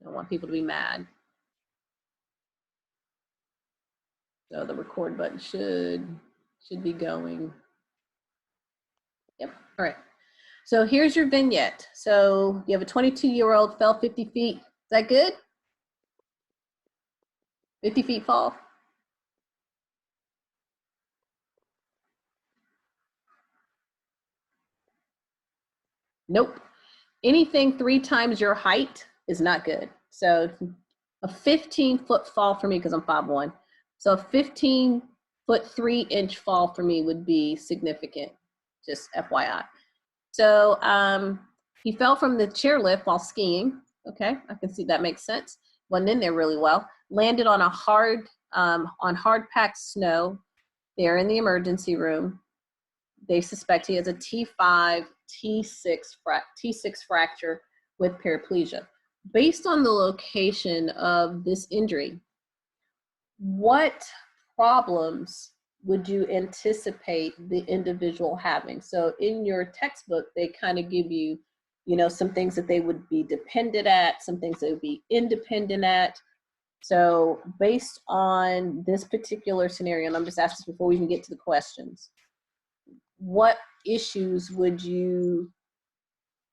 I don't want people to be mad. So the record button should be going. Yep, all right. So here's your vignette. So you have a 22-year-old fell 50 feet. Is that good? 50 feet fall? Nope. Anything 3 times your height is not good. So a 15-foot fall for me, because I'm 5'1". So a 15-foot 3-inch fall for me would be significant, just FYI. So he fell from the chairlift while skiing. Okay, I can see that makes sense. Wasn't in there really well. Landed on a hard packed snow. They're in the emergency room. They suspect he has a T5, T6 fracture with paraplegia. Based on the location of this injury, what problems would you anticipate the individual having? So in your textbook, they kind of give you, some things that they would be dependent at, some things they would be independent at. So based on this particular scenario, and I'm just asking before we even get to the questions, what issues would you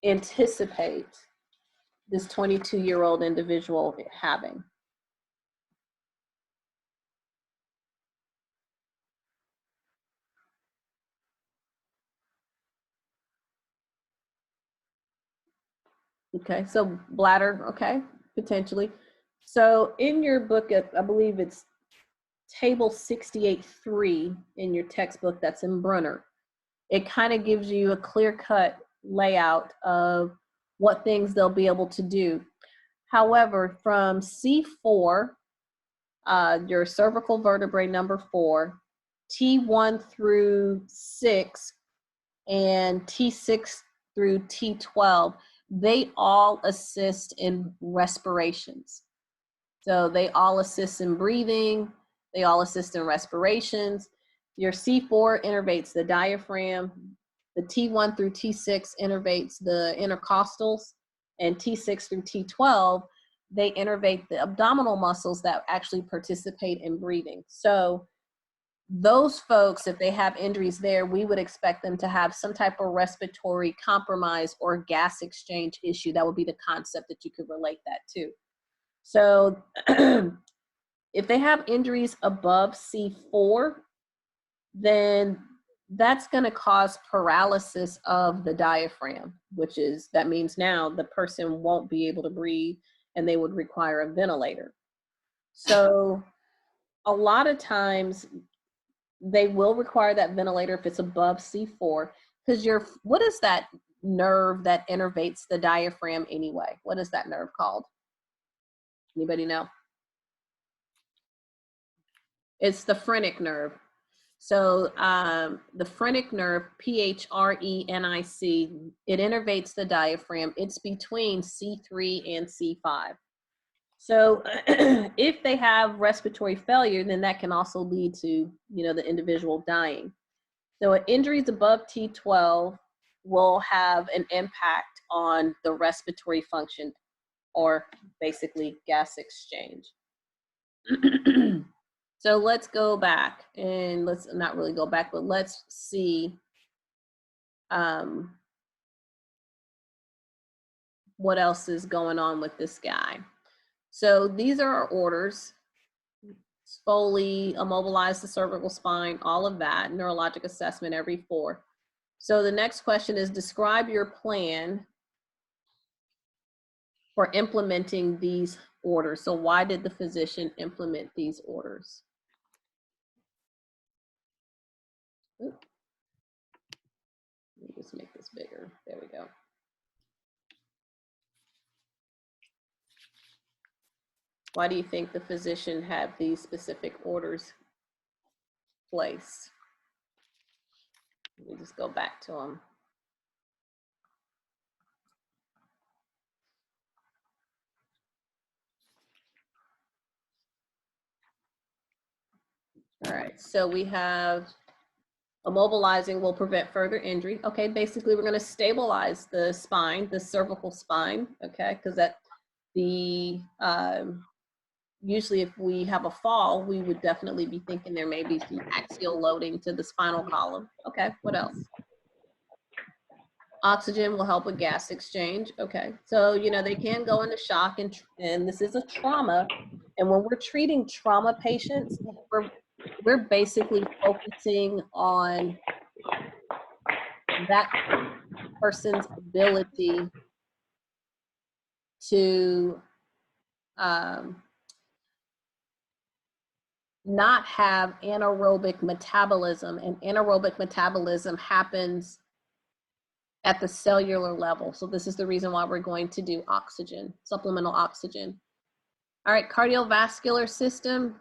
anticipate this 22-year-old individual having? Okay, so bladder, okay, potentially. So in your book, I believe it's table 68.3 in your textbook that's in Brunner. It kind of gives you a clear-cut layout of what things they'll be able to do. However, from C4, your cervical vertebrae number 4, T1 through 6, and T6 through T12, they all assist in respirations. So they all assist in breathing, they all assist in respirations. Your C4 innervates the diaphragm, the T1 through T6 innervates the intercostals, and T6 through T12, they innervate the abdominal muscles that actually participate in breathing. So those folks, if they have injuries there, we would expect them to have some type of respiratory compromise or gas exchange issue. That would be the concept that you could relate that to. So if they have injuries above C4, then that's going to cause paralysis of the diaphragm, that means now the person won't be able to breathe and they would require a ventilator. So a lot of times they will require that ventilator if it's above C4, because what is that nerve that innervates the diaphragm anyway? What is that nerve called? Anybody know? It's the phrenic nerve. So the phrenic nerve, P-H-R-E-N-I-C, it innervates the diaphragm. It's between C3 and C5. So if they have respiratory failure, then that can also lead to, the individual dying. So injuries above T12 will have an impact on the respiratory function, or basically gas exchange. So let's go back, and let's not really go back, but let's see what else is going on with this guy. So these are our orders: Foley, immobilize the cervical spine, all of that, neurologic assessment every 4. So the next question is, describe your plan for implementing these orders. So why did the physician implement these orders? Ooh. Let me just make this bigger. There we go. Why do you think the physician had these specific orders placed? Let me just go back to them. All right, so we have immobilizing will prevent further injury. Okay, basically we're going to stabilize the spine, the cervical spine, okay, because the, usually if we have a fall, we would definitely be thinking there may be some axial loading to the spinal column. Okay, what else? Oxygen will help with gas exchange. Okay, so you know they can go into shock, and this is a trauma. And when we're treating trauma patients, we're basically focusing on that person's ability to not have anaerobic metabolism, and anaerobic metabolism happens at the cellular level. So this is the reason why we're going to do oxygen, supplemental oxygen. All right, cardiovascular system.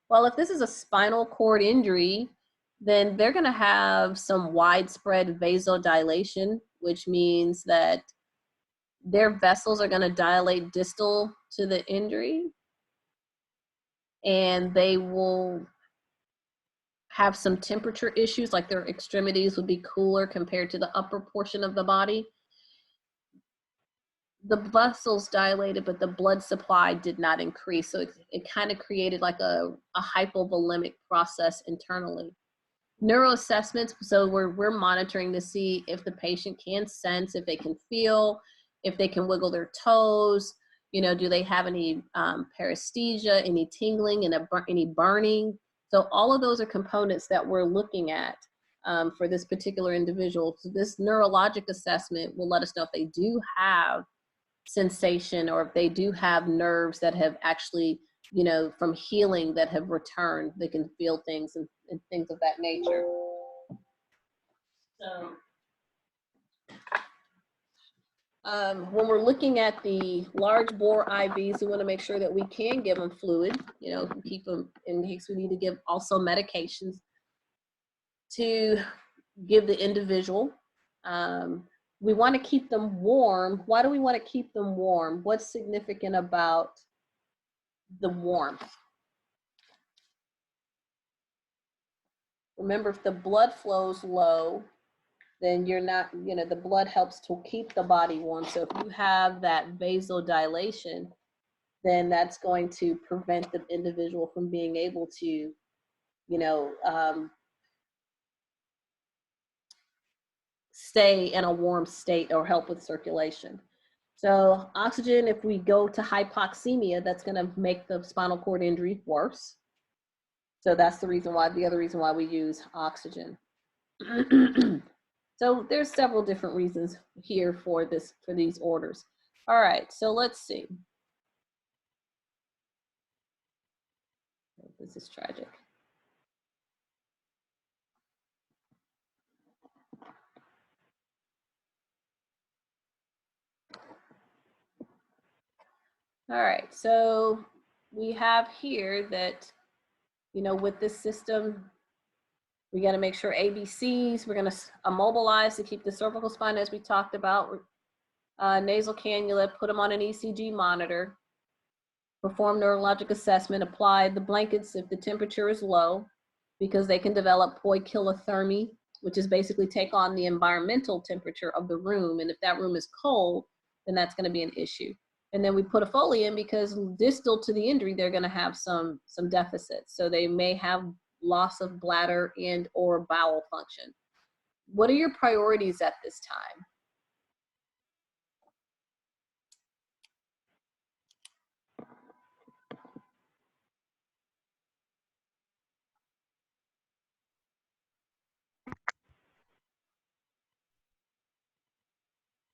Well, if this is a spinal cord injury, then they're gonna have some widespread vasodilation, which means that their vessels are gonna dilate distal to the injury, and they will have some temperature issues, like their extremities would be cooler compared to the upper portion of the body. The vessels dilated, but the blood supply did not increase. So it kind of created like a hypovolemic process internally. Neuroassessments, so we're monitoring to see if the patient can sense, if they can feel, if they can wiggle their toes, you know, do they have any paresthesia, any tingling, and any burning? So all of those are components that we're looking at for this particular individual. So this neurologic assessment will let us know if they do have sensation, or if they do have nerves that have actually, you know, from healing that have returned, they can feel things and things of that nature. So when we're looking at the large bore IVs, we want to make sure that we can give them fluid, you know, keep them in case we need to give also medications to give the individual. We want to keep them warm. Why do we want to keep them warm? What's significant about the warmth? Remember, if the blood flows low, then you're not, you know, the blood helps to keep the body warm. So if you have that vasodilation, then that's going to prevent the individual from being able to, you know, stay in a warm state or help with circulation. So oxygen, if we go to hypoxemia, that's going to make the spinal cord injury worse. So that's the reason why, the other reason why we use oxygen. So there's several different reasons here for these orders. All right, so let's see. This is tragic. All right, so we have here that, you know, with this system, we got to make sure ABCs, we're going to immobilize to keep the cervical spine, as we talked about, nasal cannula, put them on an ECG monitor, perform neurologic assessment, apply the blankets if the temperature is low, because they can develop poikilothermy, which is basically take on the environmental temperature of the room. And if that room is cold, then that's going to be an issue. And then we put a Foley in because distal to the injury, they're going to have some deficits. So they may have loss of bladder and or bowel function. What are your priorities at this time?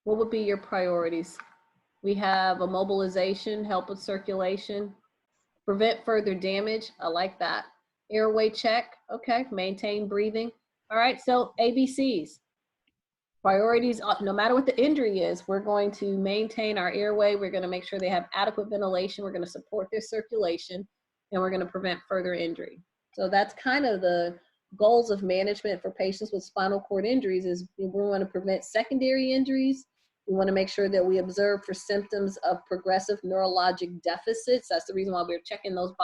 What would be your priorities? We have immobilization, help with circulation, prevent further damage. I like that. Airway check. Okay. Maintain breathing. All right. So ABCs. Priorities, no matter what the injury is, we're going to maintain our airway. We're going to make sure they have adequate ventilation. We're going to support their circulation, and we're going to prevent further injury. So that's kind of the goals of management for patients with spinal cord injuries. Is we want to prevent secondary injuries. We want to make sure that we observe for symptoms of progressive neurologic deficits. That's the reason why we're checking those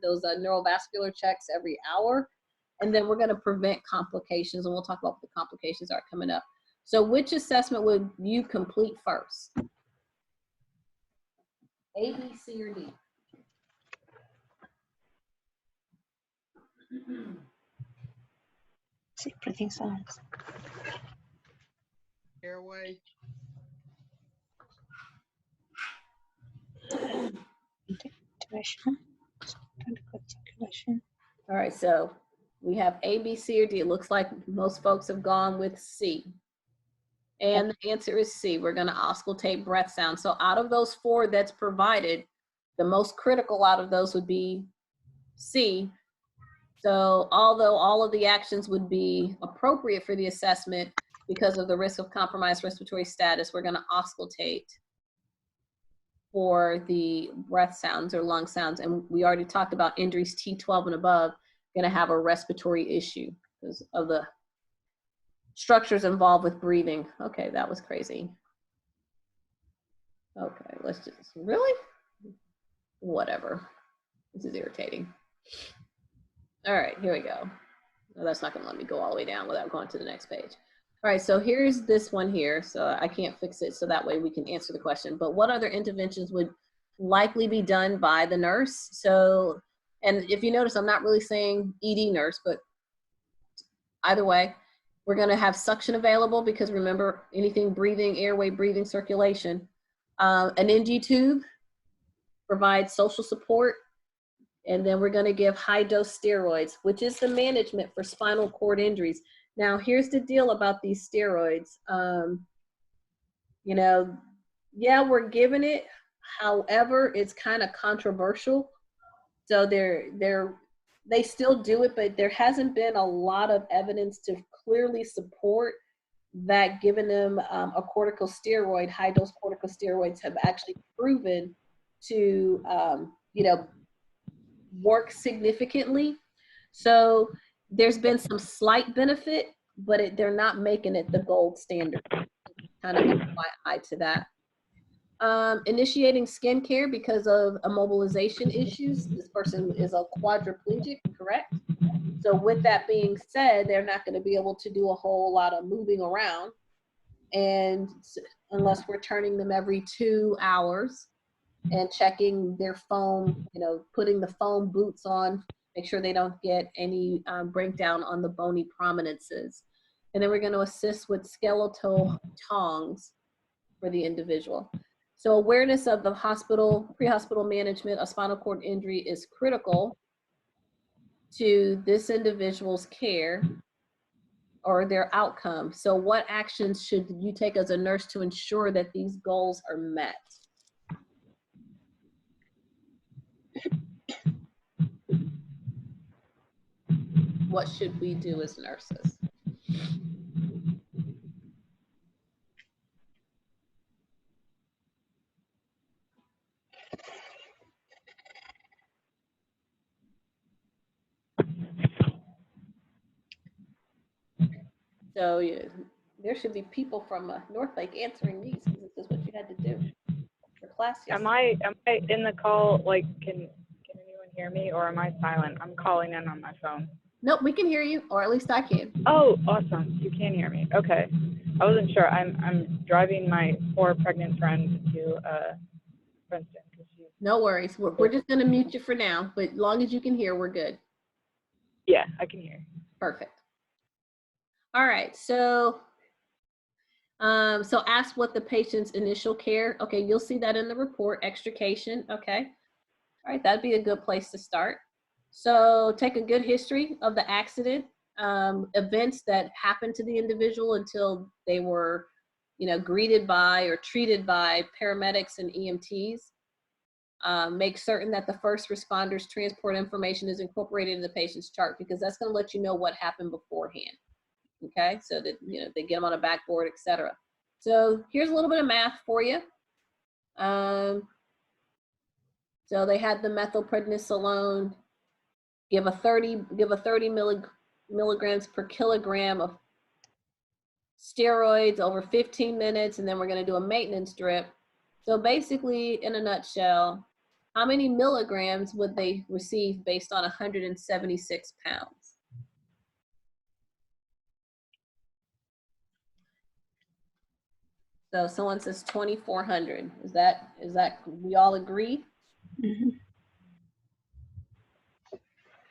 those neurovascular checks every hour. And then we're going to prevent complications, and we'll talk about what the complications are coming up. So which assessment would you complete first? A, B, C, or D? See, breathing sounds. Airway. Intubation. Circulation. All right, so we have A, B, C, or D. It looks like most folks have gone with C. And the answer is C. We're going to auscultate breath sound. So out of those 4 that's provided, the most critical out of those would be C. So although all of the actions would be appropriate for the assessment because of the risk of compromised respiratory status, we're going to auscultate for the breath sounds or lung sounds. And we already talked about injuries T12 and above going to have a respiratory issue because of the structures involved with breathing. Okay, that was crazy. Okay, let's just, really? Whatever. This is irritating. All right, here we go. No, that's not gonna let me go all the way down without going to the next page. All right, so here's this one here. So I can't fix it, so that way we can answer the question. But what other interventions would likely be done by the nurse? So, and if you notice, I'm not really saying ED nurse, but either way, we're gonna have suction available because remember, anything breathing, airway, breathing, circulation. An NG tube provides social support. And then we're going to give high dose steroids, which is the management for spinal cord injuries. Now, here's the deal about these steroids. You know, yeah, we're giving it. However, it's kind of controversial. So they still do it, but there hasn't been a lot of evidence to clearly support that giving them a corticosteroid, high dose corticosteroids have actually proven to, you know, work significantly. So there's been some slight benefit, but they're not making it the gold standard. Kind of FYI to that. Initiating skincare because of immobilization issues. This person is a quadriplegic, correct? So with that being said, they're not going to be able to do a whole lot of moving around, and unless we're turning them every 2 hours and checking their foam, you know, putting the foam boots on, make sure they don't get any breakdown on the bony prominences. And then we're going to assist with skeletal tongs for the individual. So awareness of the hospital, pre-hospital management of spinal cord injury is critical to this individual's care or their outcome. So what actions should you take as a nurse to ensure that these goals are met? What should we do as nurses? So yeah, there should be people from North Lake answering these because this is what you had to do for class yesterday. Am I in the call? Like, can anyone hear me, or am I silent? I'm calling in on my phone. Nope, we can hear you, or at least I can. Oh, awesome! You can hear me. Okay, I wasn't sure. I'm driving my poor pregnant friend to Princeton. No worries. We're just gonna mute you for now, but as long as you can hear, we're good. Yeah, I can hear. Perfect. All right, so ask what the patient's initial care. Okay, you'll see that in the report, extrication. Okay, all right, that'd be a good place to start. So take a good history of the accident, events that happened to the individual until they were, you know, greeted by or treated by paramedics and EMTs. Make certain that the first responders transport information is incorporated in the patient's chart because that's going to let you know what happened beforehand. Okay, so that, you know, they get them on a backboard, etc. So here's a little bit of math for you. So they had the methylprednisolone. Give a 30 milligrams per kilogram of steroids over 15 minutes, and then we're going to do a maintenance drip. So basically, in a nutshell, how many milligrams would they receive based on 176 pounds? So someone says 2,400. Is that, we all agree? Mhm.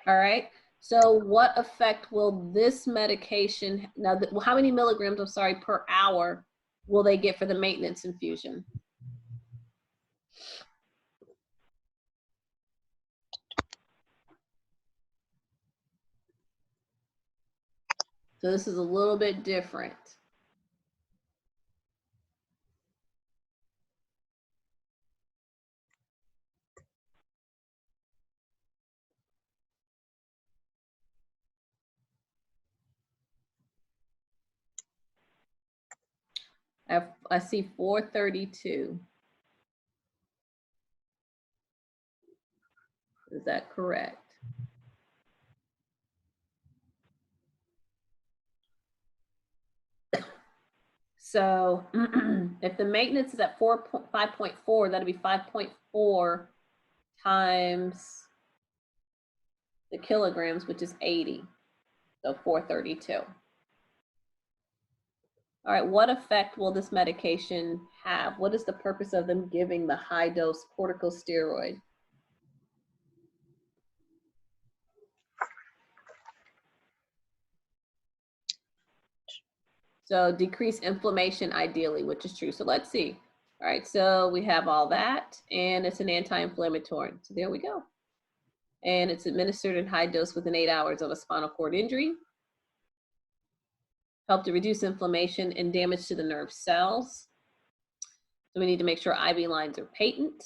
All right. So what effect will this medication, now how many milligrams, I'm sorry, per hour will they get for the maintenance infusion? So this is a little bit different. I see 432. Is that correct? So if the maintenance is at 5.4, that'd be 5.4 times the kilograms, which is 80. So 432. All right, what effect will this medication have? What is the purpose of them giving the high dose corticosteroid? So decrease inflammation ideally, which is true. So let's see. All right, so we have all that, and it's an anti-inflammatory. So there we go. And it's administered in high dose within 8 hours of a spinal cord injury. Help to reduce inflammation and damage to the nerve cells. So we need to make sure IV lines are patent.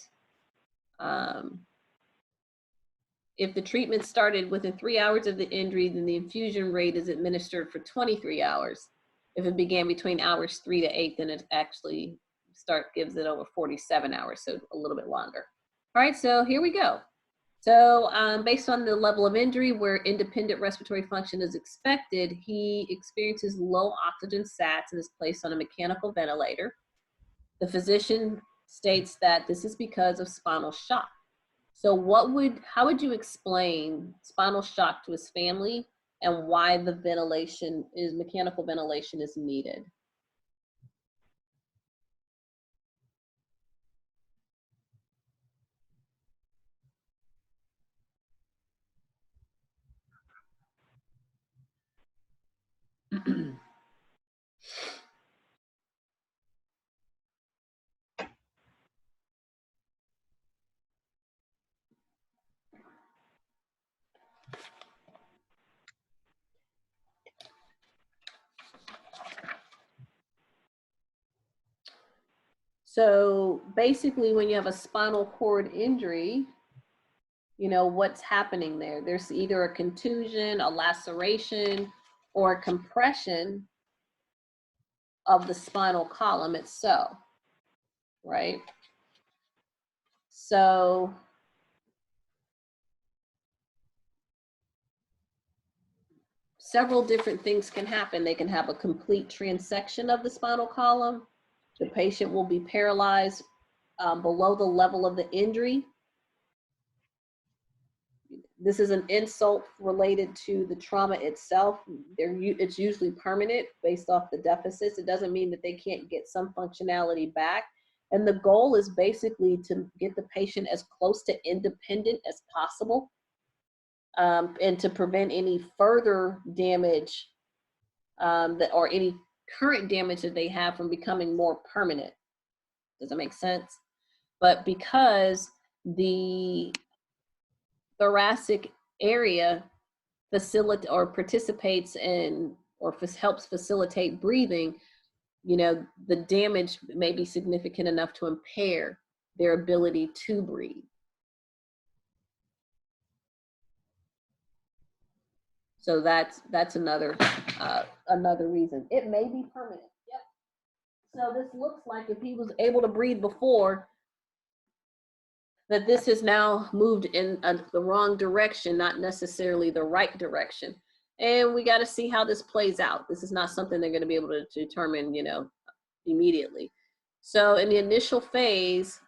If the treatment started within 3 hours of the injury, then the infusion rate is administered for 23 hours. If it began between hours 3 to 8, then it actually gives it over 47 hours, so a little bit longer. All right, so here we go. So based on the level of injury where independent respiratory function is expected, he experiences low oxygen sats and is placed on a mechanical ventilator. The physician states that this is because of spinal shock. So how would you explain spinal shock to his family and why the mechanical ventilation is needed? So basically, when you have a spinal cord injury, you know, what's happening there? There's either a contusion, a laceration, or a compression of the spinal column itself, right? So several different things can happen. They can have a complete transection of the spinal column. The patient will be paralyzed below the level of the injury. This is an insult related to the trauma itself. It's usually permanent based off the deficits. It doesn't mean that they can't get some functionality back. And the goal is basically to get the patient as close to independent as possible, and to prevent any further damage or any current damage that they have from becoming more permanent. Does that make sense? But because the thoracic area participates in or helps facilitate breathing, you know, the damage may be significant enough to impair their ability to breathe. So that's another reason. It may be permanent. Yep. So this looks like if he was able to breathe before, that this has now moved in the wrong direction, not necessarily the right direction. And we got to see how this plays out. This is not something they're going to be able to determine, you know, immediately. So in the initial phase,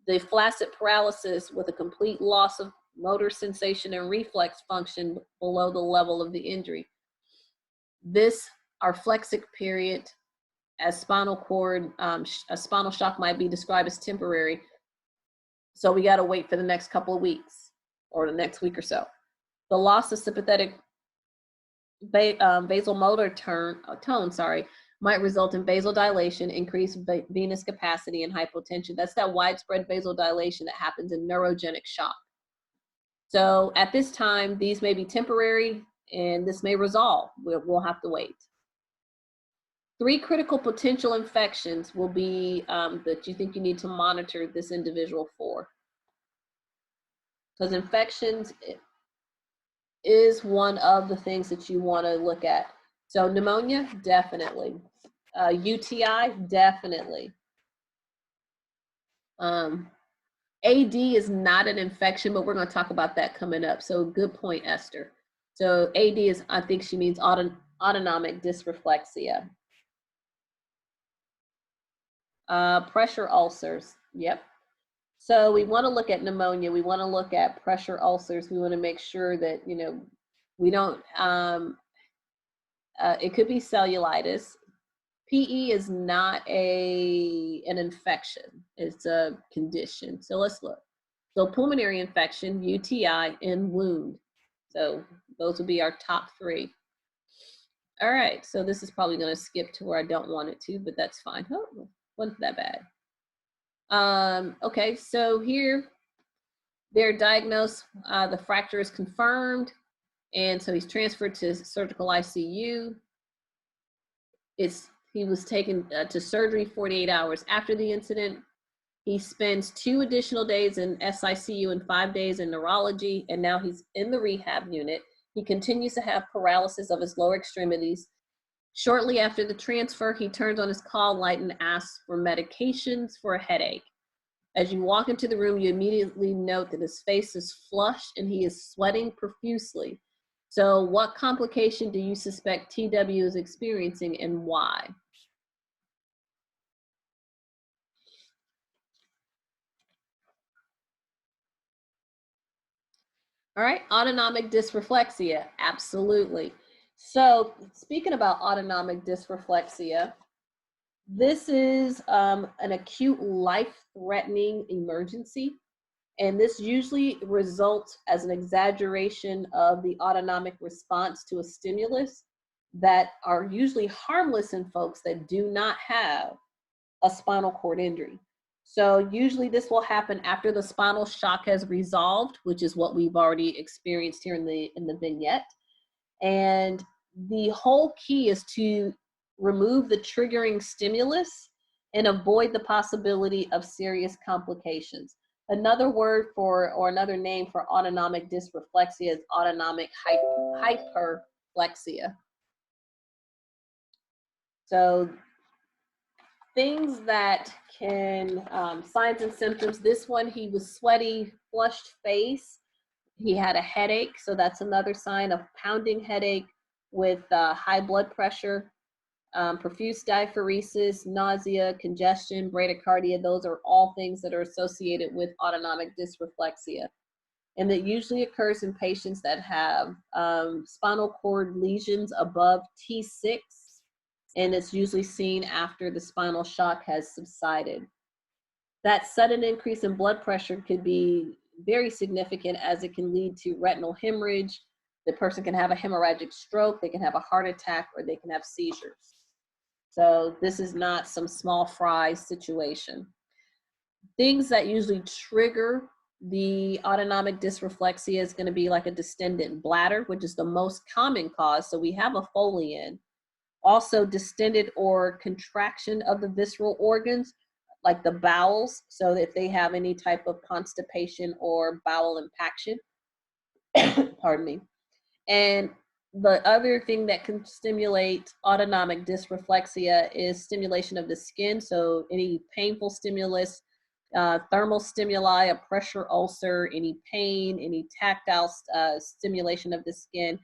the flaccid paralysis with a complete loss of motor sensation and reflex function below the level of the injury. Our flexic period as spinal cord, a spinal shock might be described as temporary. So we got to wait for the next couple of weeks or the next week or so. The loss of sympathetic vasomotor tone, might result in vasodilation, increased venous capacity, and hypotension. That's that widespread vasodilation that happens in neurogenic shock. So at this time, these may be temporary and this may resolve. We'll have to wait. 3 critical potential infections will be that you think you need to monitor this individual for. Because infections is one of the things that you want to look at. So pneumonia, definitely. UTI, definitely. AD is not an infection, but we're going to talk about that coming up. So good point, Esther. So AD is, I think she means autonomic dysreflexia. Pressure ulcers, yep. So we want to look at pneumonia. We want to look at pressure ulcers. We want to make sure that, you know, we don't, it could be cellulitis. PE is not an infection. It's a condition. So let's look. So pulmonary infection, UTI, and wound. So those would be our top 3. All right, so this is probably going to skip to where I don't want it to, but that's fine. Oh, wasn't that bad. Okay, so here they're diagnosed, the fracture is confirmed, and so he's transferred to surgical ICU. He was taken to surgery 48 hours after the incident. He spends 2 additional days in SICU and 5 days in neurology, and now he's in the rehab unit. He continues to have paralysis of his lower extremities. Shortly after the transfer, he turns on his call light and asks for medications for a headache. As you walk into the room, you immediately note that his face is flushed and he is sweating profusely. So what complication do you suspect TW is experiencing and why? All right, autonomic dysreflexia, absolutely. So speaking about autonomic dysreflexia, this is an acute life-threatening emergency, and this usually results as an exaggeration of the autonomic response to a stimulus that are usually harmless in folks that do not have a spinal cord injury. So usually this will happen after the spinal shock has resolved, which is what we've already experienced here in the vignette. And the whole key is to remove the triggering stimulus and avoid the possibility of serious complications. Another word for, or another name for autonomic dysreflexia is autonomic hyperplexia. So things that can, signs and symptoms, this one, he was sweaty, flushed face. He had a headache, so that's another sign of pounding headache with high blood pressure, profuse diaphoresis, nausea, congestion, bradycardia. Those are all things that are associated with autonomic dysreflexia. And that usually occurs in patients that have spinal cord lesions above T6, and it's usually seen after the spinal shock has subsided. That sudden increase in blood pressure could be very significant, as it can lead to retinal hemorrhage. The person can have a hemorrhagic stroke, they can have a heart attack, or they can have seizures. So this is not some small fry situation. Things that usually trigger the autonomic dysreflexia is going to be like a distended bladder, which is the most common cause. So we have a Foley in. Also distended or contraction of the visceral organs, like the bowels. So if they have any type of constipation or bowel impaction, pardon me. And the other thing that can stimulate autonomic dysreflexia is stimulation of the skin. So any painful stimulus, thermal stimuli, a pressure ulcer, any pain, any tactile stimulation of the skin,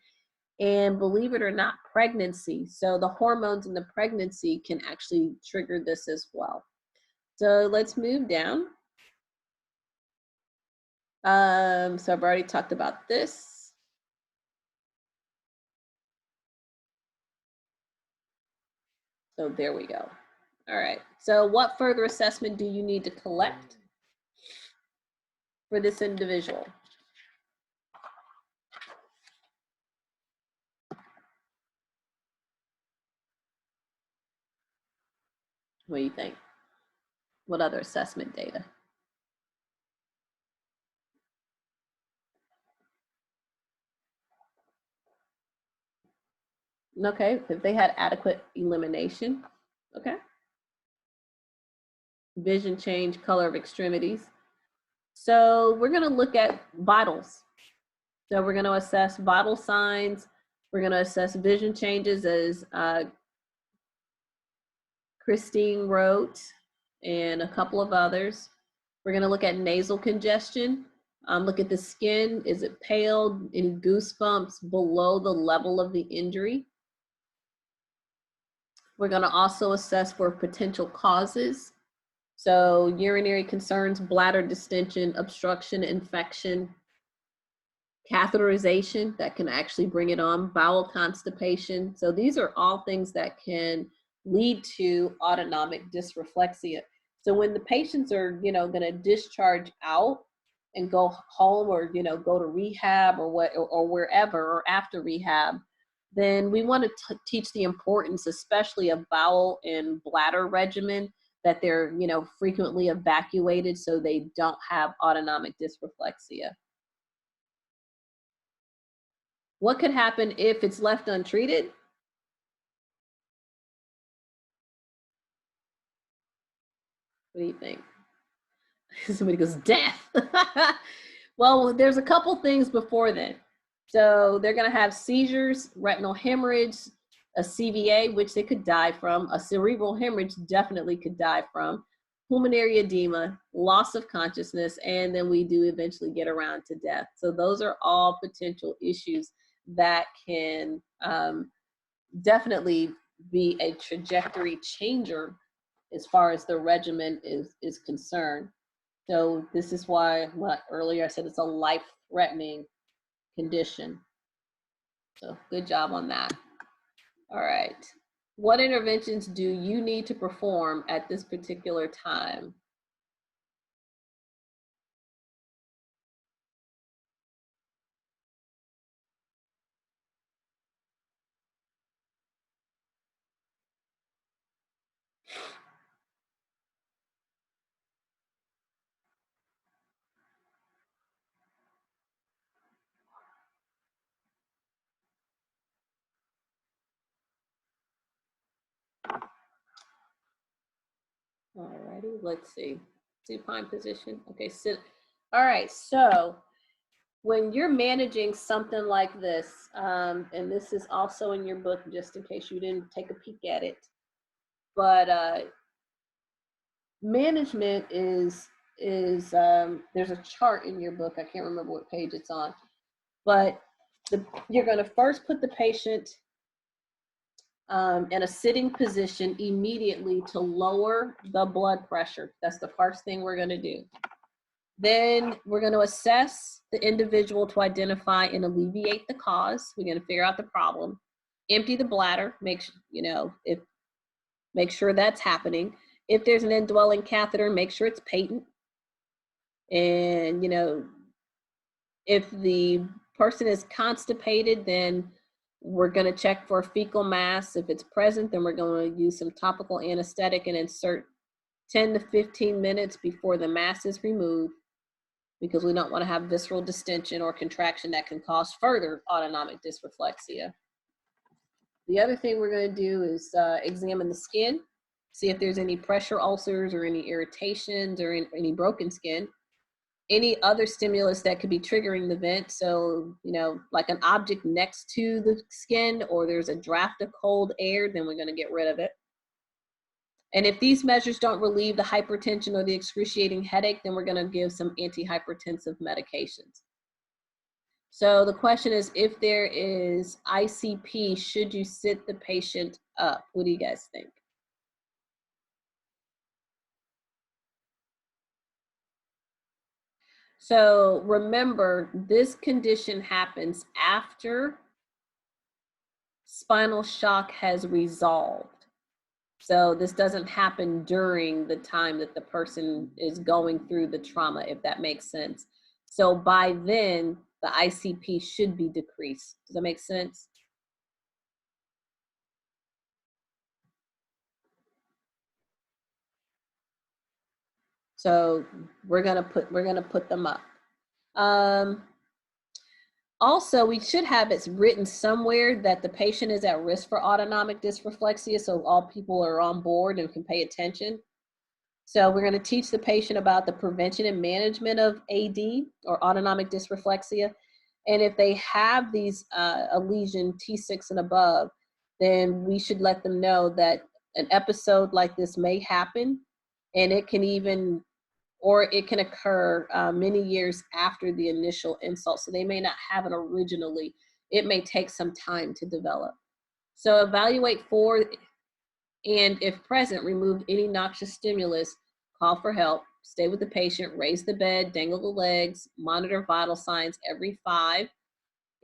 and believe it or not, pregnancy. So the hormones in the pregnancy can actually trigger this as well. So let's move down. So I've already talked about this. So there we go. All right. So what further assessment do you need to collect for this individual? What do you think? What other assessment data? Okay, if they had adequate elimination, okay. Vision change, color of extremities. So we're gonna look at vitals. So we're gonna assess vital signs. We're gonna assess vision changes as Christine wrote and a couple of others. We're gonna look at nasal congestion. Look at the skin. Is it pale? Any goosebumps below the level of the injury? We're going to also assess for potential causes. So urinary concerns, bladder distension, obstruction, infection, catheterization that can actually bring it on, bowel constipation. So these are all things that can lead to autonomic dysreflexia. So when the patients are, going to discharge out and go home or, go to rehab or wherever or after rehab, then we want to teach the importance, especially of bowel and bladder regimen, that they're, frequently evacuated so they don't have autonomic dysreflexia. What could happen if it's left untreated? What do you think? Somebody goes, death. Well, there's a couple things before then. So they're going to have seizures, retinal hemorrhage, a CVA, which they could die from, a cerebral hemorrhage definitely could die from, pulmonary edema, loss of consciousness, and then we do eventually get around to death. So those are all potential issues that can definitely be a trajectory changer as far as the regimen is concerned. So this is why earlier I said it's a life-threatening condition. So good job on that. All right. What interventions do you need to perform at this particular time? Alrighty, let's see. Supine position. Okay, sit. All right, so when you're managing something like this, and this is also in your book, just in case you didn't take a peek at it, but management is there's a chart in your book. I can't remember what page it's on, but you're going to first put the patient in a sitting position immediately to lower the blood pressure. That's the first thing we're going to do. Then we're going to assess the individual to identify and alleviate the cause. We're going to figure out the problem. Empty the bladder. Make sure that's happening. If there's an indwelling catheter, make sure it's patent. And if the person is constipated, then we're going to check for fecal mass. If it's present, then we're going to use some topical anesthetic and insert 10 to 15 minutes before the mass is removed, because we don't want to have visceral distension or contraction that can cause further autonomic dysreflexia. The other thing we're going to do is examine the skin, see if there's any pressure ulcers or any irritations or any broken skin. Any other stimulus that could be triggering the vent. So, like an object next to the skin, or there's a draft of cold air, then we're going to get rid of it. And if these measures don't relieve the hypertension or the excruciating headache, then we're going to give some antihypertensive medications. So the question is, if there is ICP, should you sit the patient up? What do you guys think? So remember, this condition happens after spinal shock has resolved. So this doesn't happen during the time that the person is going through the trauma, if that makes sense. So by then, the ICP should be decreased. Does that make sense? So we're gonna put them up. Also, we should have it written somewhere that the patient is at risk for autonomic dysreflexia, so all people are on board and can pay attention. So we're going to teach the patient about the prevention and management of AD, or autonomic dysreflexia. And if they have these a lesion T6 and above, then we should let them know that an episode like this may happen, and it can even, or it can occur many years after the initial insult. So they may not have it originally. It may take some time to develop. So evaluate for, and if present, remove any noxious stimulus, call for help, stay with the patient, raise the bed, dangle the legs, monitor vital signs every 5.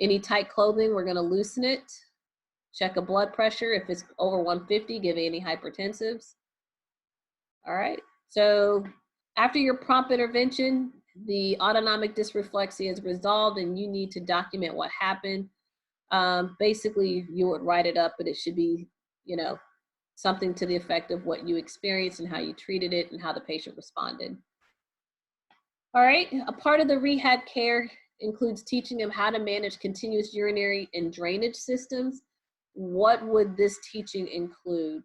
Any tight clothing, we're gonna loosen it. Check a blood pressure. If it's over 150, give antihypertensives. All right, so after your prompt intervention, the autonomic dysreflexia is resolved and you need to document what happened. Basically, you would write it up, but it should be, you know, something to the effect of what you experienced and how you treated it and how the patient responded. All right, a part of the rehab care includes teaching them how to manage continuous urinary and drainage systems. What would this teaching include?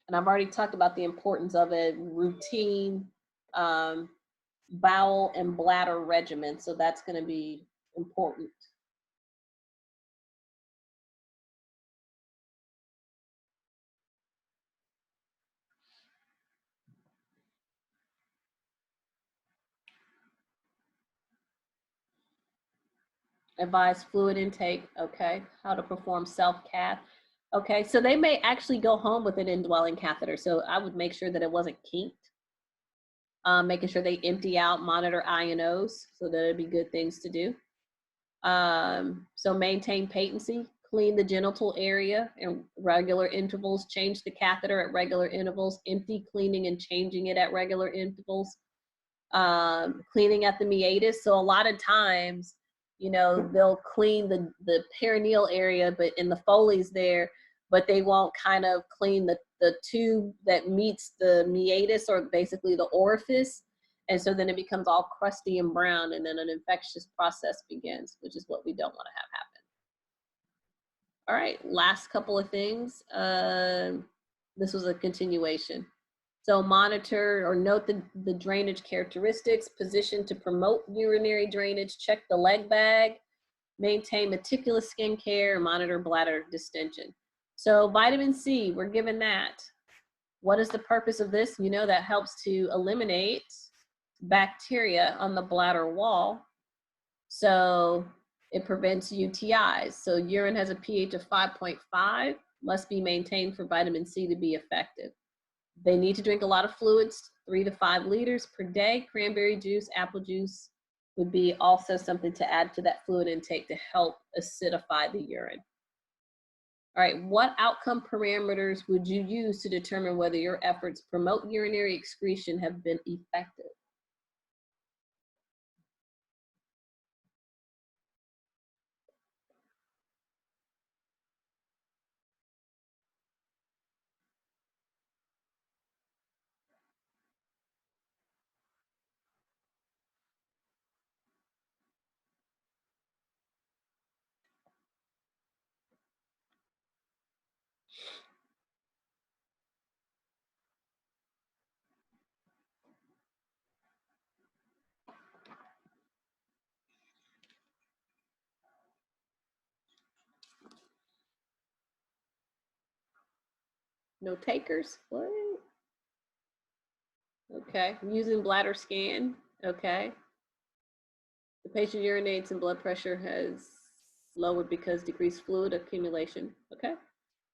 And I've already talked about the importance of a routine bowel and bladder regimen, so that's going to be important. Advise fluid intake, okay. How to perform self-cath. Okay, so they may actually go home with an indwelling catheter, so I would make sure that it wasn't kinked. Making sure they empty out, monitor I&Os, so that it'd be good things to do. So maintain patency, clean the genital area in regular intervals, change the catheter at regular intervals, empty, cleaning, and changing it at regular intervals. Cleaning at the meatus. So a lot of times, you know, they'll clean the perineal area, but in the Foley's there, but they won't kind of clean the tube that meets the meatus, or basically the orifice. And so then it becomes all crusty and brown, and then an infectious process begins, which is what we don't want to have happen. All right, last couple of things. This was a continuation. So monitor or note the drainage characteristics, position to promote urinary drainage, check the leg bag, maintain meticulous skin care, and monitor bladder distension. So vitamin C, we're given that. What is the purpose of this? You know, that helps to eliminate bacteria on the bladder wall. So it prevents UTIs. So urine has a pH of 5.5, must be maintained for vitamin C to be effective. They need to drink a lot of fluids, 3 to 5 liters per day. Cranberry juice, apple juice would be also something to add to that fluid intake to help acidify the urine. All right, what outcome parameters would you use to determine whether your efforts promote urinary excretion have been effective? No takers? What? Okay, using bladder scan. Okay. The patient urinates and blood pressure has lowered because decreased fluid accumulation. Okay.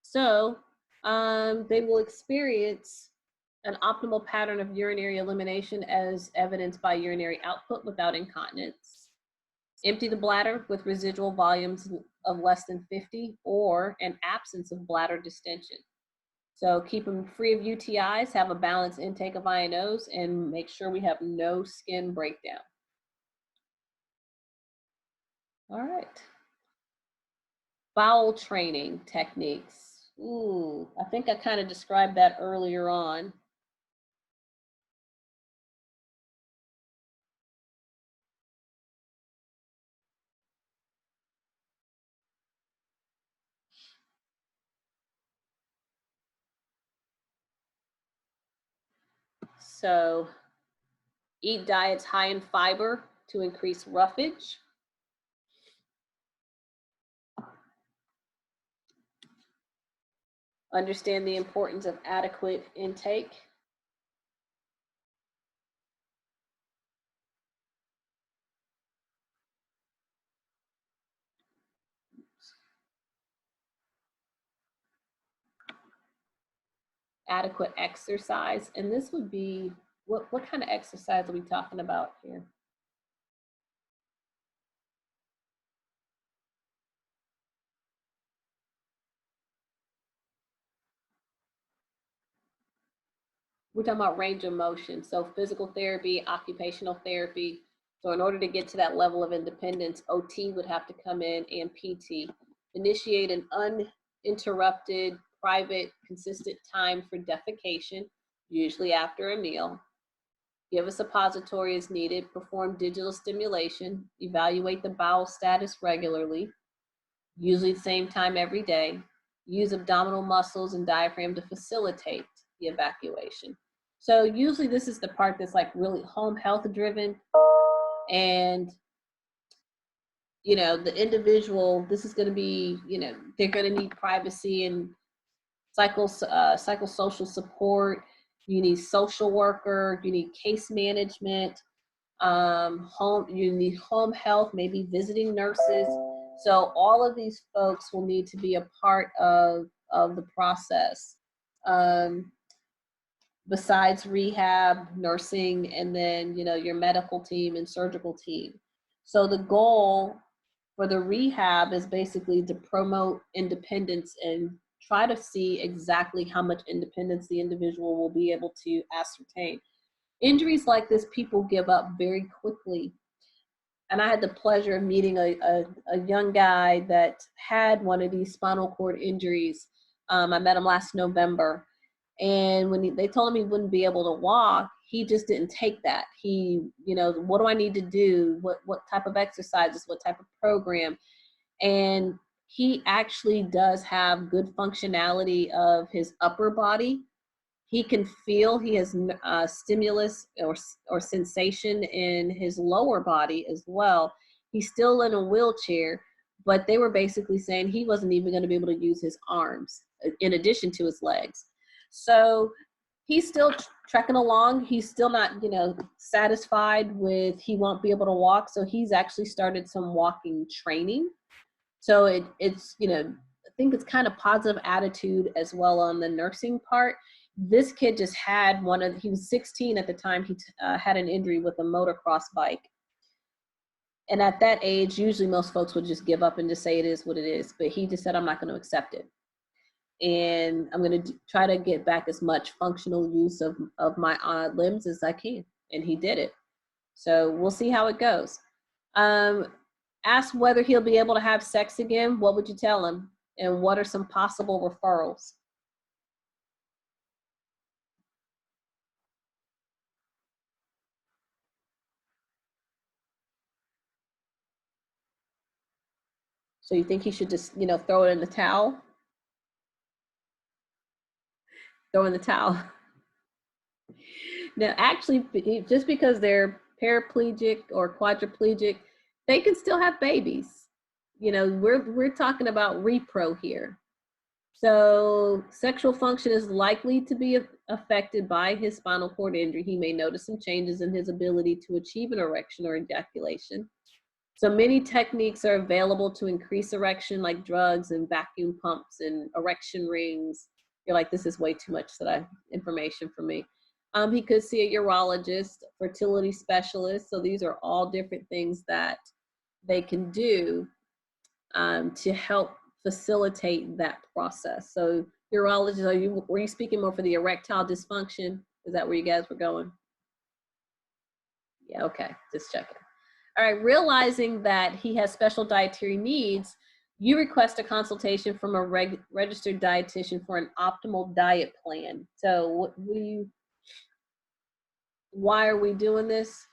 So they will experience an optimal pattern of urinary elimination as evidenced by urinary output without incontinence. Empty the bladder with residual volumes of less than 50 or an absence of bladder distension. So keep them free of UTIs, have a balanced intake of INOs, and make sure we have no skin breakdown. All right. Bowel training techniques. Ooh, I think I kind of described that earlier on. So eat diets high in fiber to increase roughage. Understand the importance of adequate intake. Adequate exercise. And this would be, what kind of exercise are we talking about here? We're talking about range of motion. So physical therapy, occupational therapy. So in order to get to that level of independence, OT would have to come in and PT. Initiate an uninterrupted, private, consistent time for defecation, usually after a meal. Give a suppository as needed. Perform digital stimulation. Evaluate the bowel status regularly, usually the same time every day. Use abdominal muscles and diaphragm to facilitate the evacuation. So usually this is the part that's like really home health driven, and you know, the individual, this is going to be, you know, they're going to need privacy and psychosocial support. You need social worker, you need case management, you need home health, maybe visiting nurses. So all of these folks will need to be a part of the process. Besides rehab, nursing, and then, you know, your medical team and surgical team. So the goal for the rehab is basically to promote independence and try to see exactly how much independence the individual will be able to ascertain. Injuries like this, people give up very quickly. And I had the pleasure of meeting a young guy that had one of these spinal cord injuries. I met him last November. And when they told him he wouldn't be able to walk, he just didn't take that. He, you know, what do I need to do? What type of exercises? What type of program? And he actually does have good functionality of his upper body. He can feel, he has stimulus or sensation in his lower body as well. He's still in a wheelchair, but they were basically saying he wasn't even going to be able to use his arms in addition to his legs. So he's still trekking along. He's still not, you know, satisfied with he won't be able to walk. So he's actually started some walking training. So it's, you know, I think it's kind of positive attitude as well on the nursing part. This kid just had he was 16 at the time, he had an injury with a motocross bike. And at that age, usually most folks would just give up and just say it is what it is. But he just said, I'm not going to accept it. And I'm going to try to get back as much functional use of my limbs as I can. And he did it. So we'll see how it goes. Ask whether he'll be able to have sex again. What would you tell him? And what are some possible referrals? So you think he should just, you know, throw it in the towel? Throw in the towel. Now, actually, just because they're paraplegic or quadriplegic, they can still have babies. You know, we're talking about repro here. So sexual function is likely to be affected by his spinal cord injury. He may notice some changes in his ability to achieve an erection or ejaculation. So many techniques are available to increase erection, like drugs and vacuum pumps and erection rings. You're like, this is way too much information for me. He could see a urologist, fertility specialist. So these are all different things that they can do. to help facilitate that process. So urologist, were you speaking more for the erectile dysfunction? Is that where you guys were going? Yeah, okay, just checking. All right, realizing that he has special dietary needs, you request a consultation from a registered dietitian for an optimal diet plan. So why are we doing this?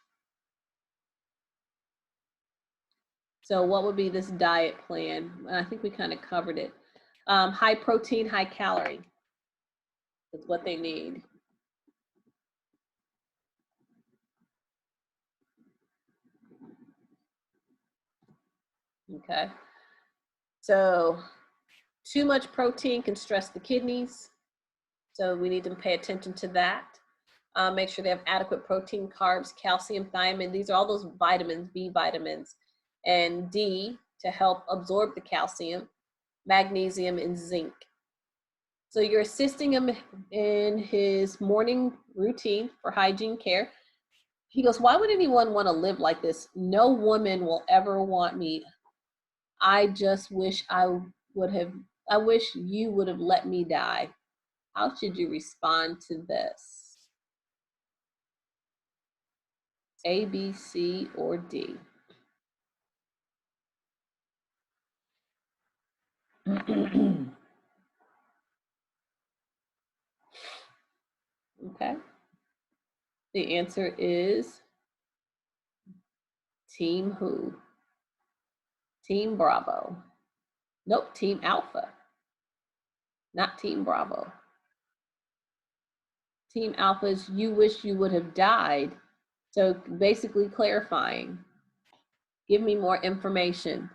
So what would be this diet plan? I think we kind of covered it. High protein, high calorie is what they need. Okay. So too much protein can stress the kidneys. So we need to pay attention to that. Make sure they have adequate protein, carbs, calcium, thiamine. These are all those vitamins, B vitamins, and D to help absorb the calcium, magnesium, and zinc. So you're assisting him in his morning routine for hygiene care. He goes, why would anyone want to live like this? No woman will ever want me. I just wish I wish you would have let me die. How should you respond to this? A, B, C, or D? Okay. The answer is Team who? Team Bravo. Nope, Team Alpha. Not Team Bravo. Team Alpha is you wish you would have died. So basically clarifying. Give me more information.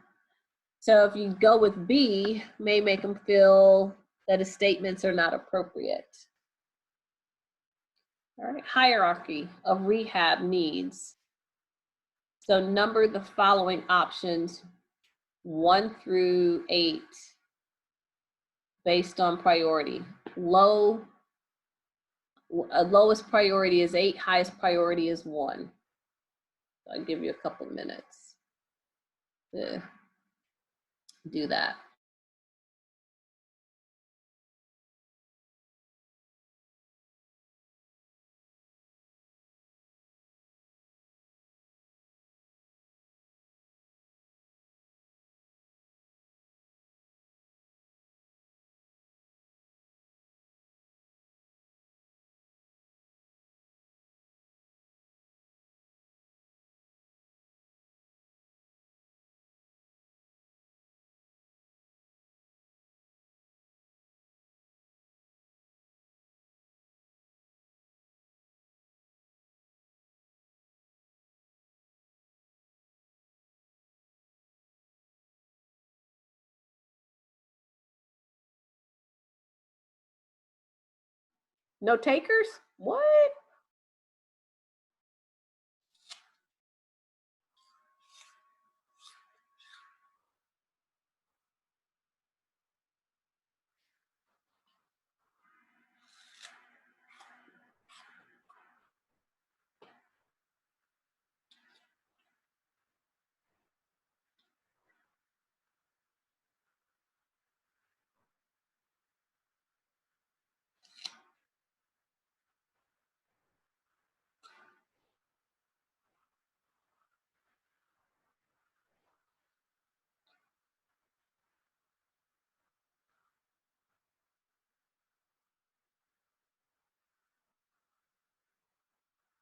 So if you go with B, may make him feel that his statements are not appropriate. All right, hierarchy of rehab needs. So number the following options 1 through 8 based on priority. Lowest priority is 8, highest priority is 1. So I'll give you a couple minutes to do that. No takers? What?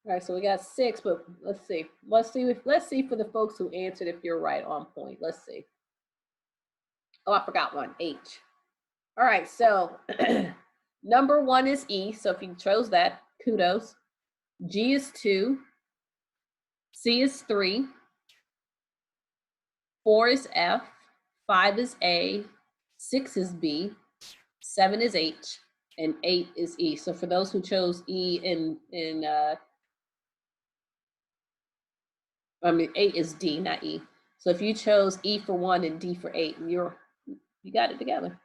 All right, so we got 6, but let's see. Let's see for the folks who answered if you're right on point. Let's see. Oh, I forgot one, H. All right, so number 1 is E. So if you chose that, kudos. G is 2. C is 3. 4 is F. 5 is A. 6 is B. 7 is H. And 8 is E. So for those who chose E 8 is D, not E. So if you chose E for 1 and D for 8, you got it together.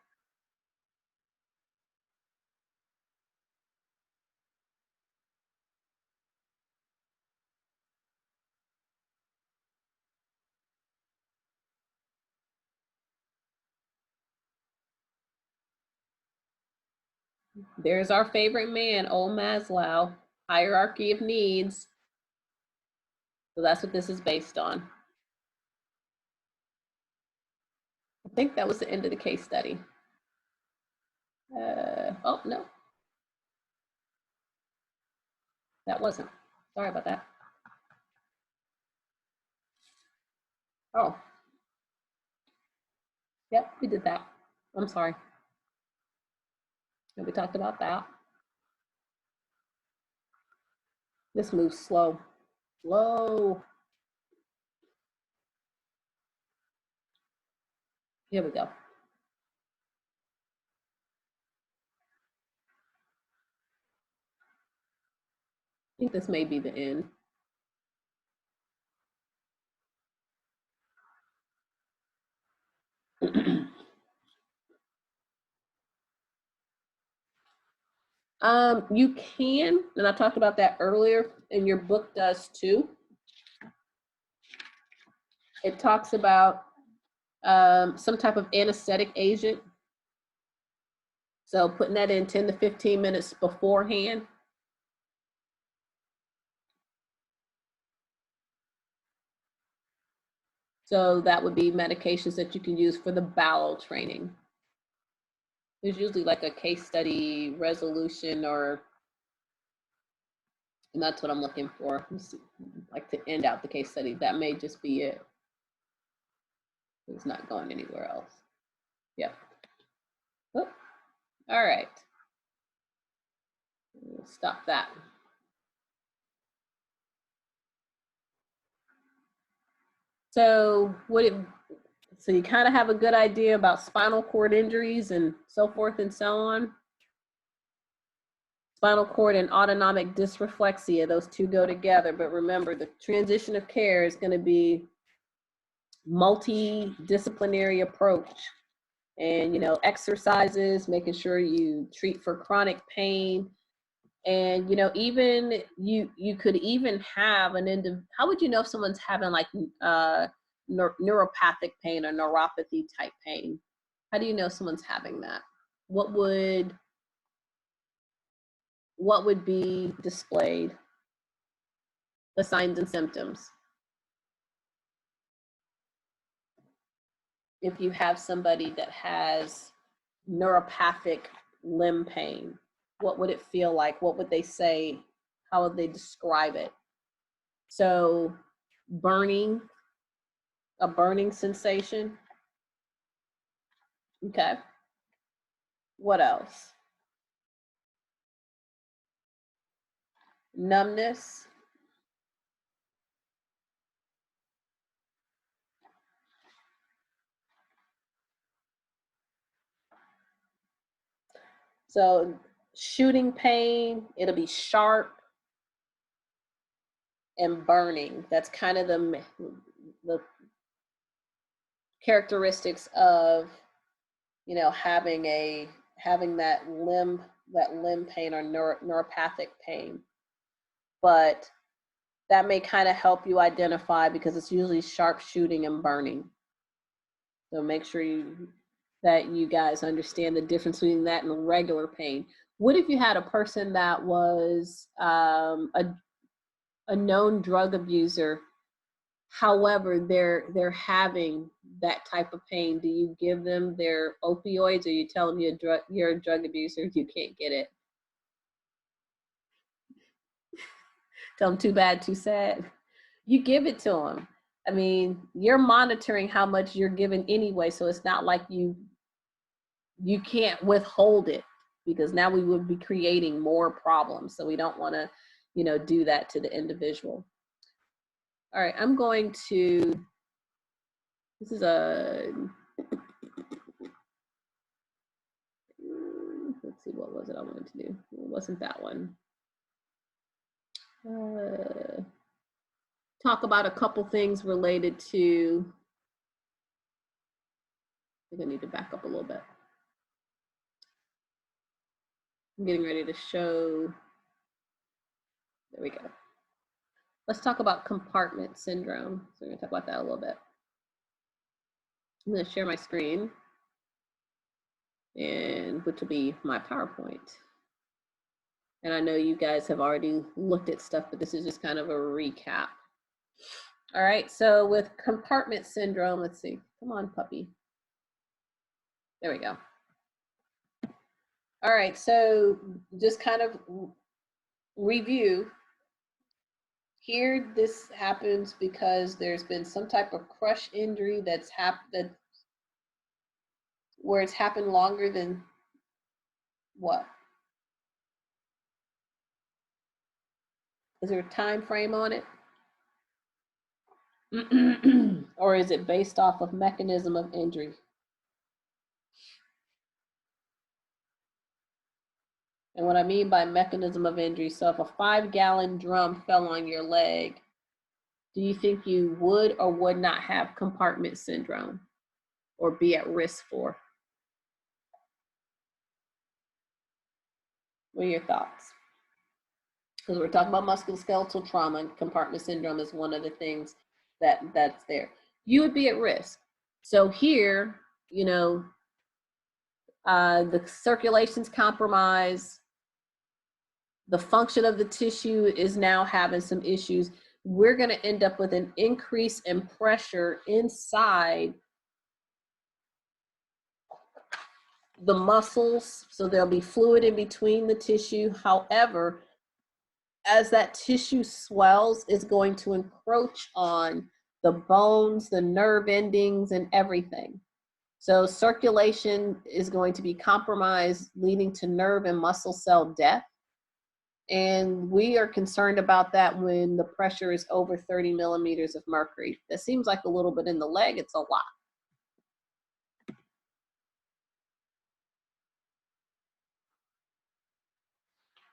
There's our favorite man, old Maslow, hierarchy of needs. So that's what this is based on. I think that was the end of the case study. Oh, no. That wasn't. Sorry about that. Oh. Yep, we did that. I'm sorry. And we talked about that. This moves slow. Slow. Here we go. I think this may be the end. You can, and I talked about that earlier, and your book does too. It talks about some type of anesthetic agent. So putting that in 10 to 15 minutes beforehand. So that would be medications that you can use for the bowel training. There's usually like a case study resolution, or, and that's what I'm looking for. Like to end out the case study. That may just be it. It's not going anywhere else. Yep. Oh, all right. We'll stop that. So so you kind of have a good idea about spinal cord injuries and so forth and so on. Spinal cord and autonomic dysreflexia, those two go together. But remember, the transition of care is going to be multidisciplinary approach. And, exercises, making sure you treat for chronic pain. And, even you could even have how would you know if someone's having like neuropathic pain or neuropathy type pain? How do you know someone's having that? What would be displayed? The signs and symptoms. If you have somebody that has neuropathic limb pain, what would it feel like? What would they say? How would they describe it? So burning, a burning sensation. Okay. What else? Numbness. So shooting pain, it'll be sharp and burning. That's kind of the characteristics of, having that limb pain or neuropathic pain. But that may kind of help you identify, because it's usually sharp shooting and burning. So make sure that you guys understand the difference between that and regular pain. What if you had a person that was a known drug abuser, however they're having that type of pain? Do you give them their opioids, or you tell them you're a drug abuser, you can't get it? Tell them too bad, too sad. You give it to them. I mean, you're monitoring how much you're giving anyway, so it's not like you can't withhold it, because now we would be creating more problems. So we don't want to, do that to the individual. All right, I'm going to, this is let's see, what was it I wanted to do? It wasn't that one. Talk about a couple things related to, I think I need to back up a little bit. I'm getting ready to show, there we go. Let's talk about compartment syndrome. So we're gonna talk about that a little bit. I'm gonna share my screen. and which will be my PowerPoint. And I know you guys have already looked at stuff, but this is just kind of a recap. All right, so with compartment syndrome, let's see. Come on, puppy. There we go. All right, so just kind of review. Here, this happens because there's been some type of crush injury that's happened, where it's happened longer than what? Is there a time frame on it? Or is it based off of mechanism of injury? And what I mean by mechanism of injury, so if a 5-gallon drum fell on your leg, do you think you would or would not have compartment syndrome or be at risk for? What are your thoughts? Because we're talking about musculoskeletal trauma, and compartment syndrome is one of the things that's there. You would be at risk. So here, you know, the circulation's compromised. The function of the tissue is now having some issues. We're going to end up with an increase in pressure inside the muscles. So there'll be fluid in between the tissue. However, as that tissue swells, it's going to encroach on the bones, the nerve endings, and everything. So circulation is going to be compromised, leading to nerve and muscle cell death. And we are concerned about that when the pressure is over 30 millimeters of mercury. That seems like a little bit in the leg, it's a lot.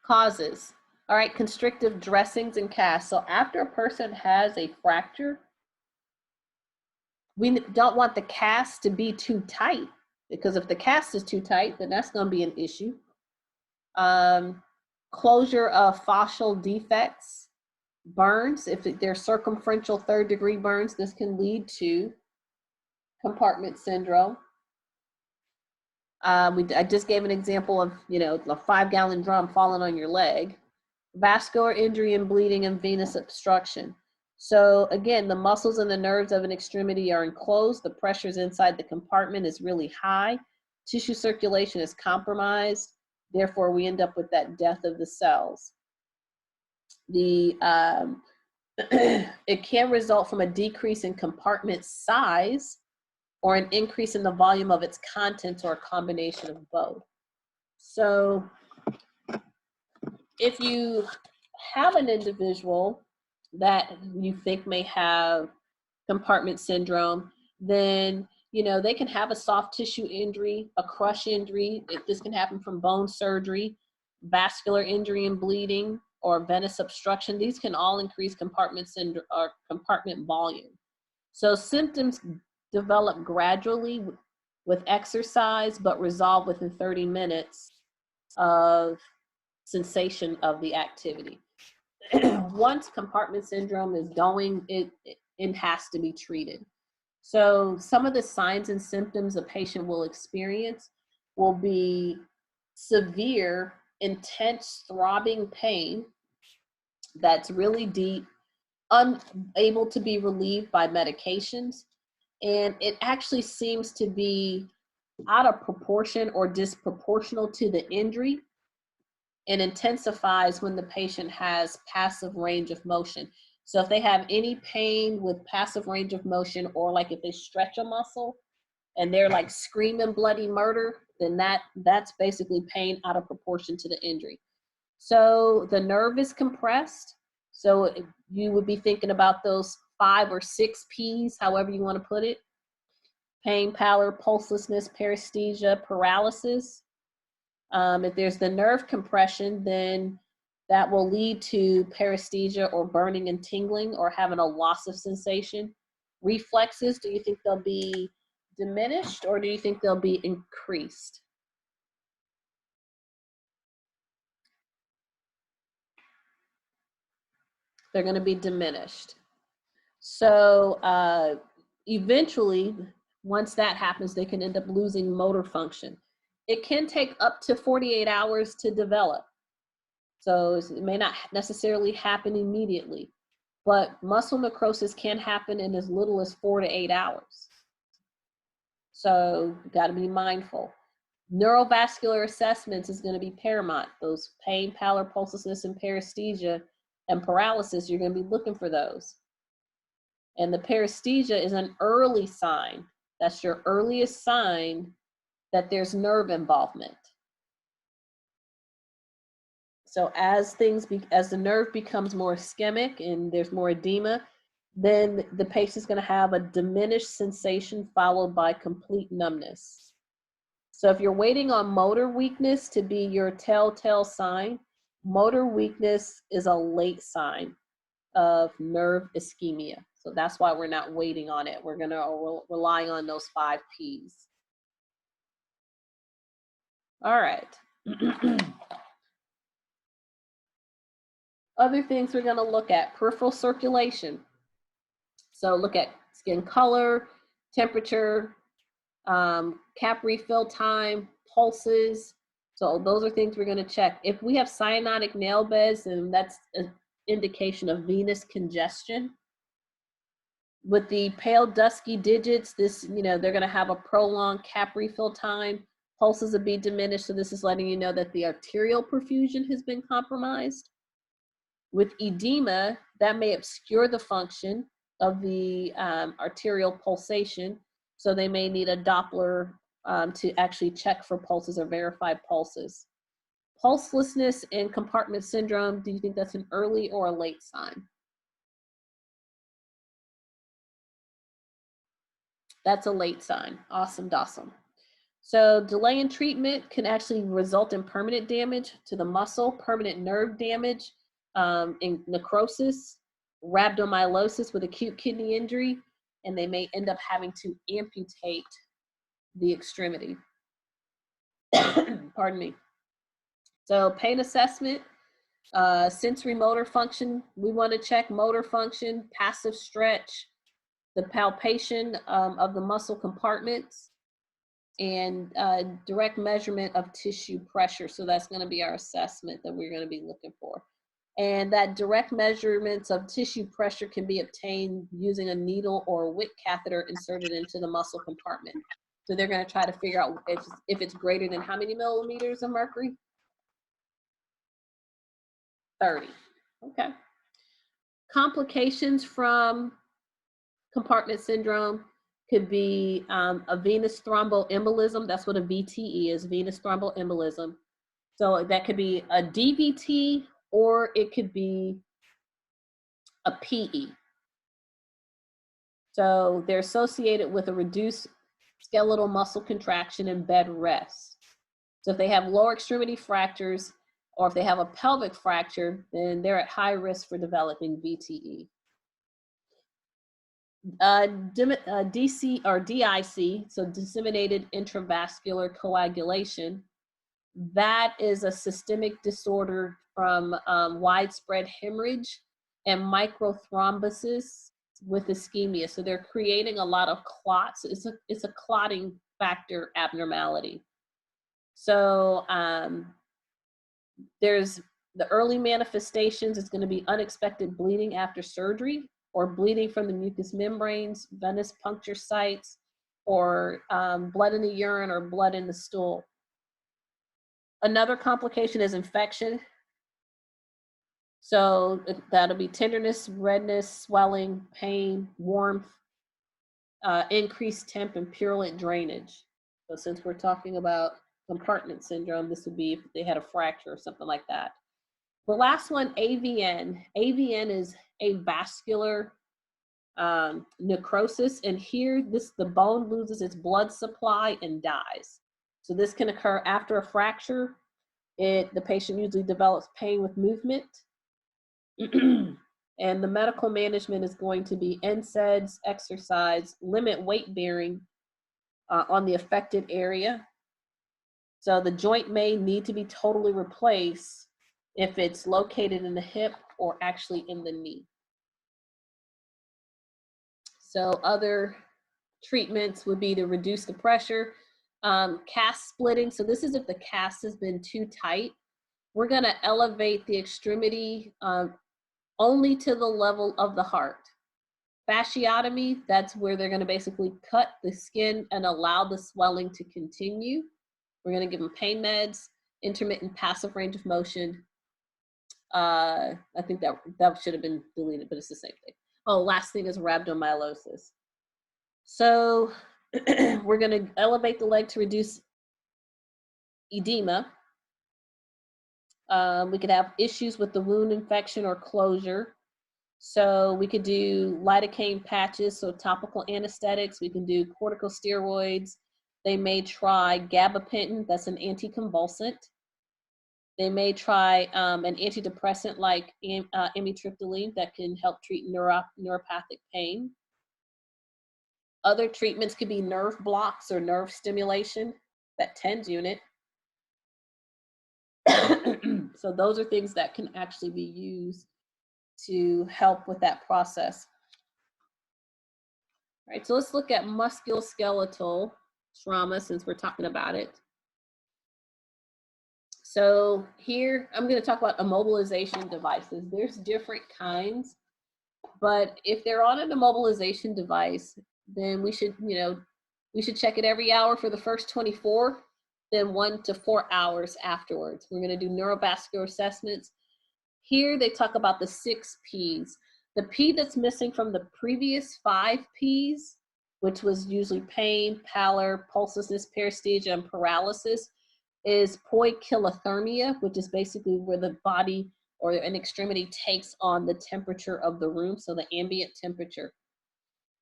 Causes. All right, constrictive dressings and casts. So after a person has a fracture, we don't want the cast to be too tight, because if the cast is too tight, then that's going to be an issue. Closure of fascial defects, burns. If they're circumferential 3rd-degree burns, this can lead to compartment syndrome. I just gave an example of, you know, the 5-gallon drum falling on your leg. Vascular injury and bleeding and venous obstruction. So again, the muscles and the nerves of an extremity are enclosed. The pressures inside the compartment is really high. Tissue circulation is compromised. Therefore, we end up with that death of the cells. It can result from a decrease in compartment size or an increase in the volume of its contents, or a combination of both. So if you have an individual that you think may have compartment syndrome, then, you know, they can have a soft tissue injury, a crush injury. This can happen from bone surgery, vascular injury and bleeding, or venous obstruction. These can all increase compartment syndrome or compartment volume. So symptoms develop gradually with exercise, but resolve within 30 minutes of cessation of the activity. Once compartment syndrome is going, it has to be treated. So some of the signs and symptoms a patient will experience will be severe, intense throbbing pain that's really deep, unable to be relieved by medications, and it actually seems to be out of proportion or disproportional to the injury, and intensifies when the patient has passive range of motion. So if they have any pain with passive range of motion, or like if they stretch a muscle and they're like screaming bloody murder, then that's basically pain out of proportion to the injury. So the nerve is compressed. So you would be thinking about those 5 or 6 P's, however you want to put it: pain, pallor, pulselessness, paresthesia, paralysis. If there's the nerve compression, then that will lead to paresthesia, or burning and tingling, or having a loss of sensation. Reflexes, do you think they'll be diminished, or do you think they'll be increased? They're going to be diminished. So eventually, once that happens, they can end up losing motor function. it can take up to 48 hours to develop. So it may not necessarily happen immediately, but muscle necrosis can happen in as little as 4 to 8 hours. So you got to be mindful. Neurovascular assessments is going to be paramount. Those pain, pallor, pulselessness, and paresthesia and paralysis, you're going to be looking for those. And the paresthesia is an early sign. That's your earliest sign that there's nerve involvement. So as the nerve becomes more ischemic and there's more edema, then the patient's going to have a diminished sensation followed by complete numbness. So if you're waiting on motor weakness to be your telltale sign, motor weakness is a late sign of nerve ischemia. So that's why we're not waiting on it. We're going to rely on those 5 Ps. All right. Other things we're going to look at, peripheral circulation. So look at skin color, temperature, cap refill time, pulses. So those are things we're going to check. If we have cyanotic nail beds, then that's an indication of venous congestion. With the pale dusky digits, this, they're going to have a prolonged cap refill time. Pulses will be diminished, so this is letting you know that the arterial perfusion has been compromised. With edema, that may obscure the function of the arterial pulsation, so they may need a Doppler to actually check for pulses or verify pulses. Pulselessness and compartment syndrome, do you think that's an early or a late sign? That's a late sign. Awesome, awesome. So delay in treatment can actually result in permanent damage to the muscle, permanent nerve damage, in necrosis, rhabdomyolysis with acute kidney injury, and they may end up having to amputate the extremity. Pardon me. So pain assessment, sensory motor function, we want to check motor function, passive stretch, the palpation of the muscle compartments, and direct measurement of tissue pressure. So that's going to be our assessment that we're going to be looking for. And that direct measurements of tissue pressure can be obtained using a needle or a wick catheter inserted into the muscle compartment. So they're going to try to figure out if it's greater than how many millimeters of mercury? 30. Okay. Complications from compartment syndrome could be a venous thromboembolism. That's what a VTE is, venous thromboembolism. So that could be a DVT or it could be a PE. So they're associated with a reduced skeletal muscle contraction and bed rest. So if they have lower extremity fractures or if they have a pelvic fracture, then they're at high risk for developing VTE. DC or DIC, so disseminated intravascular coagulation, that is a systemic disorder from widespread hemorrhage and microthrombosis with ischemia. So they're creating a lot of clots. It's a clotting factor abnormality. So there's the early manifestations is going to be unexpected bleeding after surgery or bleeding from the mucous membranes, venous puncture sites, or blood in the urine or blood in the stool. Another complication is infection. So that'll be tenderness, redness, swelling, pain, warmth, increased temp, and purulent drainage. So since we're talking about compartment syndrome, this would be if they had a fracture or something like that. The last one, AVN. AVN is avascular necrosis, and here the bone loses its blood supply and dies. So this can occur after a fracture. The patient usually develops pain with movement. And the medical management is going to be NSAIDs, exercise, limit weight bearing on the affected area. So the joint may need to be totally replaced if it's located in the hip or actually in the knee. So other treatments would be to reduce the pressure, Cast splitting. So this is if the cast has been too tight. We're going to elevate the extremity only to the level of the heart. Fasciotomy, that's where they're going to basically cut the skin and allow the swelling to continue. We're going to give them pain meds, intermittent passive range of motion. I think that should have been deleted, but it's the same thing. Oh, last thing is rhabdomyolysis. So we're going to elevate the leg to reduce edema. We could have issues with the wound infection or closure. So we could do lidocaine patches, so topical anesthetics. We can do corticosteroids. They may try gabapentin, that's an anticonvulsant. They may try an antidepressant like amitriptyline that can help treat neuropathic pain. Other treatments could be nerve blocks or nerve stimulation, that TENS unit. So those are things that can actually be used to help with that process. All right, so let's look at musculoskeletal trauma since we're talking about it. So here, I'm going to talk about immobilization devices. There's different kinds, but if they're on an immobilization device, then we should, we should check it every hour for the first 24, then 1 to 4 hours afterwards. We're going to do neurovascular assessments. Here they talk about the 6 Ps. The P that's missing from the previous 5 Ps, which was usually pain, pallor, pulselessness, paresthesia, and paralysis, is poikilothermia, which is basically where the body or an extremity takes on the temperature of the room, so the ambient temperature.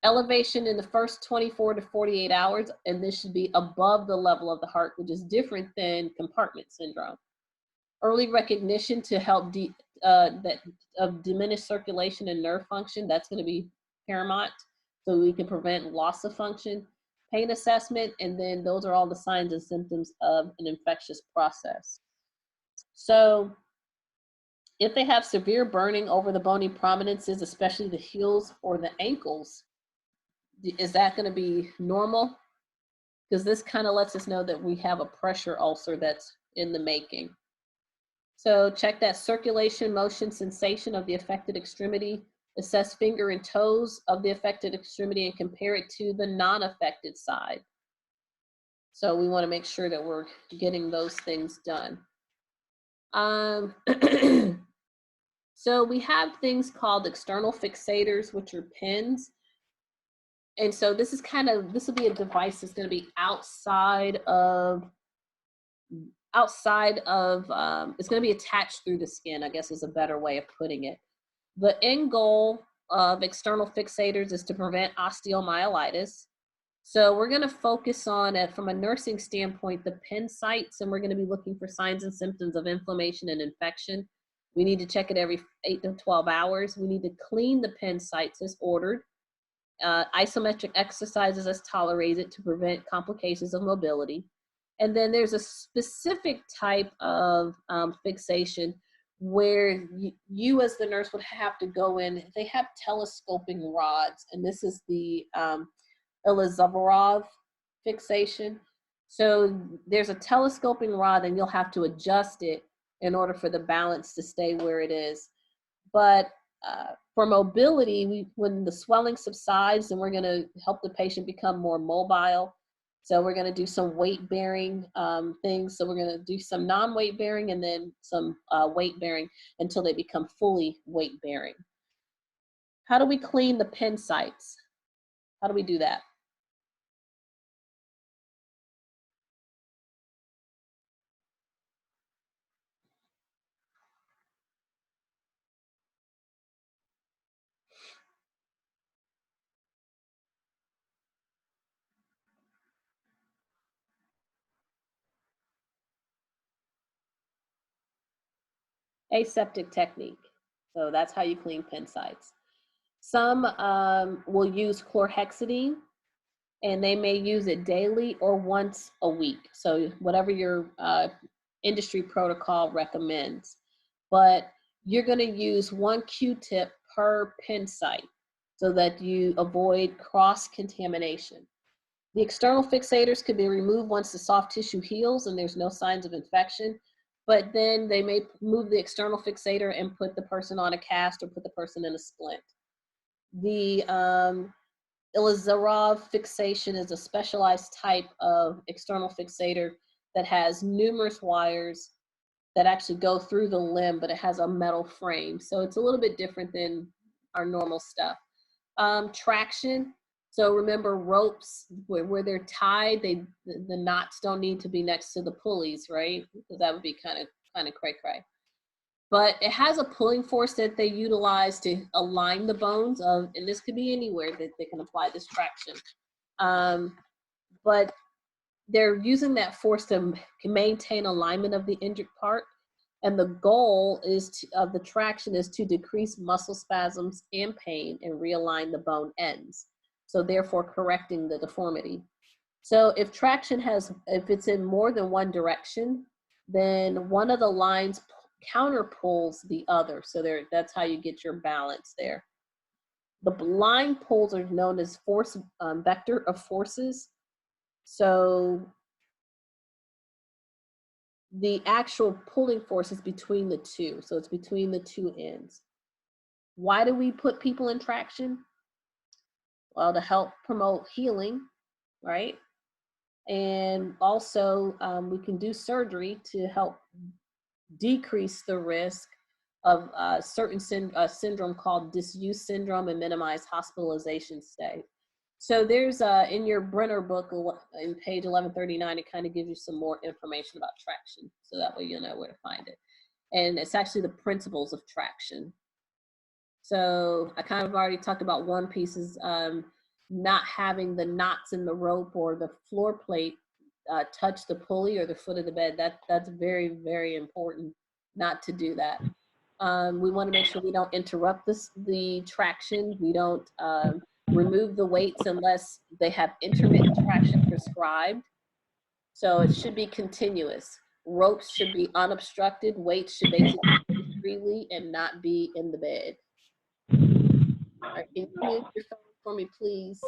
Elevation in the first 24 to 48 hours, and this should be above the level of the heart, which is different than compartment syndrome. Early recognition to help diminished circulation and nerve function, that's going to be paramount, so we can prevent loss of function. Pain assessment, and then those are all the signs and symptoms of an infectious process. So if they have severe burning over the bony prominences, especially the heels or the ankles, is that going to be normal? Because this kind of lets us know that we have a pressure ulcer that's in the making. So check that circulation, motion, sensation of the affected extremity. Assess finger and toes of the affected extremity and compare it to the non-affected side. So we want to make sure that we're getting those things done. So we have things called external fixators, which are pins. And so this will be a device that's going to be outside of, it's going to be attached through the skin, I guess is a better way of putting it. The end goal of external fixators is to prevent osteomyelitis. So we're going to focus on, from a nursing standpoint, the pin sites, and we're going to be looking for signs and symptoms of inflammation and infection. We need to check it every 8 to 12 hours. We need to clean the pin sites as ordered. Isometric exercises as tolerated to prevent complications of mobility. And then there's a specific type of fixation where you as the nurse would have to go in. They have telescoping rods, and this is the Ilizarov fixation. So there's a telescoping rod, and you'll have to adjust it in order for the balance to stay where it is. But for mobility, when the swelling subsides, then we're going to help the patient become more mobile. So we're going to do some weight-bearing things. So we're going to do some non-weight-bearing and then some weight-bearing until they become fully weight-bearing. How do we clean the pin sites? How do we do that? Aseptic technique. So that's how you clean pin sites. Some will use chlorhexidine, and they may use it daily or once a week. So whatever your industry protocol recommends. But you're going to use 1 Q-tip per pin site so that you avoid cross-contamination. The external fixators could be removed once the soft tissue heals and there's no signs of infection, but then they may move the external fixator and put the person on a cast or put the person in a splint. The Ilizarov fixation is a specialized type of external fixator that has numerous wires that actually go through the limb, but it has a metal frame. So it's a little bit different than our normal stuff. Traction. So remember ropes, where they're tied, the knots don't need to be next to the pulleys, right? Because that would be kind of cray-cray. But it has a pulling force that they utilize to align the bones of, and this could be anywhere that they can apply this traction. But they're using that force to maintain alignment of the injured part. And the goal of the traction is to decrease muscle spasms and pain and realign the bone ends. So therefore correcting the deformity. So if traction if it's in more than one direction, then one of the lines counter pulls the other. So that's how you get your balance there. The line pulls are known as force vector of forces. So the actual pulling force is between the two. So it's between the two ends. Why do we put people in traction? Well, to help promote healing, right? And also we can do surgery to help decrease the risk of certain syndrome called disuse syndrome and minimize hospitalization stay. So there's in your Brenner book in page 1139, it kind of gives you some more information about traction. So that way you'll know where to find it. And it's actually the principles of traction. So I kind of already talked about one piece is not having the knots in the rope or the floor plate touch the pulley or the foot of the bed. That's very, very important not to do that. We want to make sure we don't interrupt the traction. We don't remove the weights unless they have intermittent traction prescribed. So it should be continuous. Ropes should be unobstructed. Weights should basically be freely and not be in the bed. All right, can you mute your phone for me, please?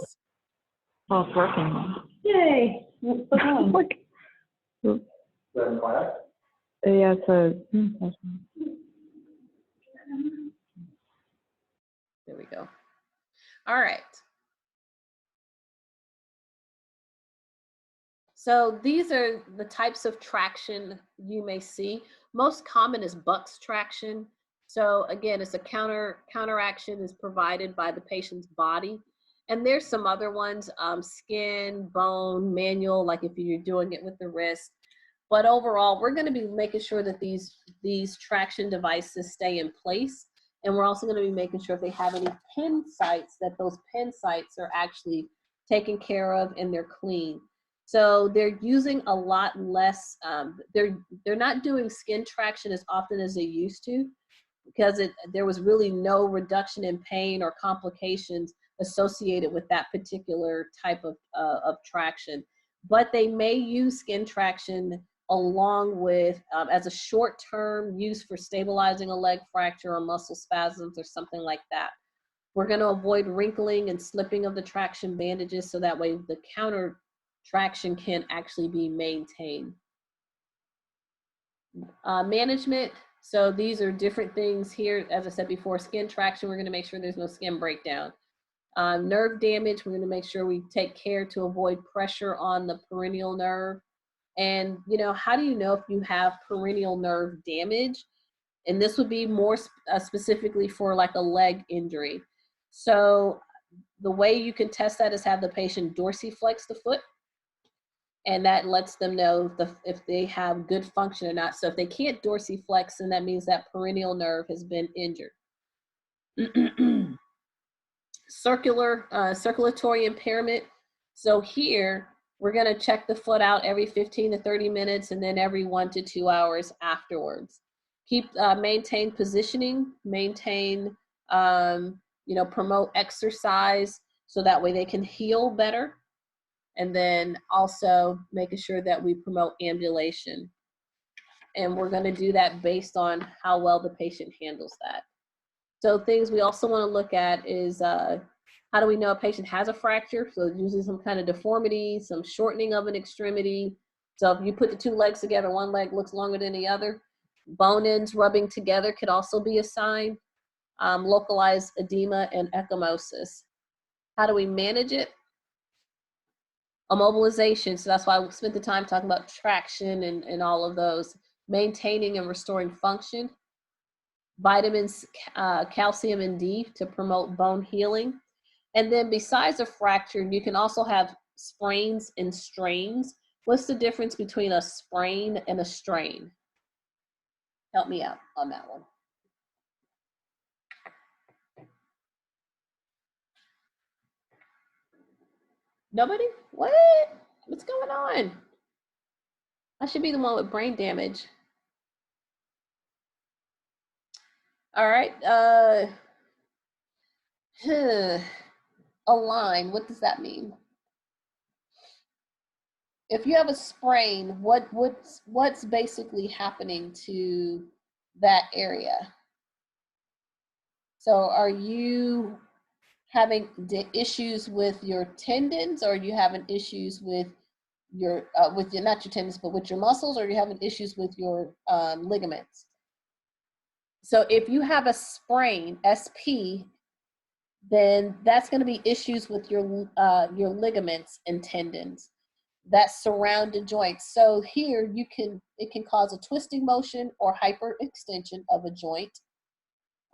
Oh, it's working. Yay! Look. Yeah, it's a. There we go. All right. So these are the types of traction you may see. Most common is Buck's traction. So again, it's a counteraction is provided by the patient's body. And there's some other ones, skin, bone, manual, like if you're doing it with the wrist. But overall, we're gonna be making sure that these traction devices stay in place. And we're also gonna be making sure if they have any pin sites, that those pin sites are actually taken care of and they're clean. So they're using a lot less, they're not doing skin traction as often as they used to, because there was really no reduction in pain or complications associated with that particular type of traction. But they may use skin traction along with, as a short-term use for stabilizing a leg fracture or muscle spasms or something like that. We're going to avoid wrinkling and slipping of the traction bandages so that way the counter traction can actually be maintained. Management. So these are different things here. As I said before, skin traction, we're going to make sure there's no skin breakdown. Nerve damage, we're going to make sure we take care to avoid pressure on the peroneal nerve. And, you know, how do you know if you have peroneal nerve damage? And this would be more specifically for like a leg injury. So the way you can test that is have the patient dorsiflex the foot. And that lets them know if they have good function or not. So if they can't dorsiflex, then that means that peroneal nerve has been injured. Circulatory impairment. So here, we're going to check the foot out every 15 to 30 minutes and then every 1 to 2 hours afterwards. Maintain positioning, maintain, promote exercise so that way they can heal better. And then also making sure that we promote ambulation. And we're going to do that based on how well the patient handles that. So things we also want to look at is How do we know a patient has a fracture? So usually some kind of deformity, some shortening of an extremity. So if you put the two legs together, one leg looks longer than the other. Bone ends rubbing together could also be a sign. Localized edema and ecchymosis. How do we manage it? Immobilization, so that's why we spent the time talking about traction and all of those. Maintaining and restoring function. Vitamins, calcium and D to promote bone healing. And then besides a fracture, you can also have sprains and strains. What's the difference between a sprain and a strain? Help me out on that one. Nobody? What? What's going on? I should be the one with brain damage. All right. Align, what does that mean? If you have a sprain, what's basically happening to that area? So are you having issues with your tendons, or are you having issues with your not your tendons, but with your muscles, or are you having issues with your ligaments? So if you have a sprain, SP, then that's going to be issues with your ligaments and tendons that surround the joints. So here it can cause a twisting motion or hyperextension of a joint.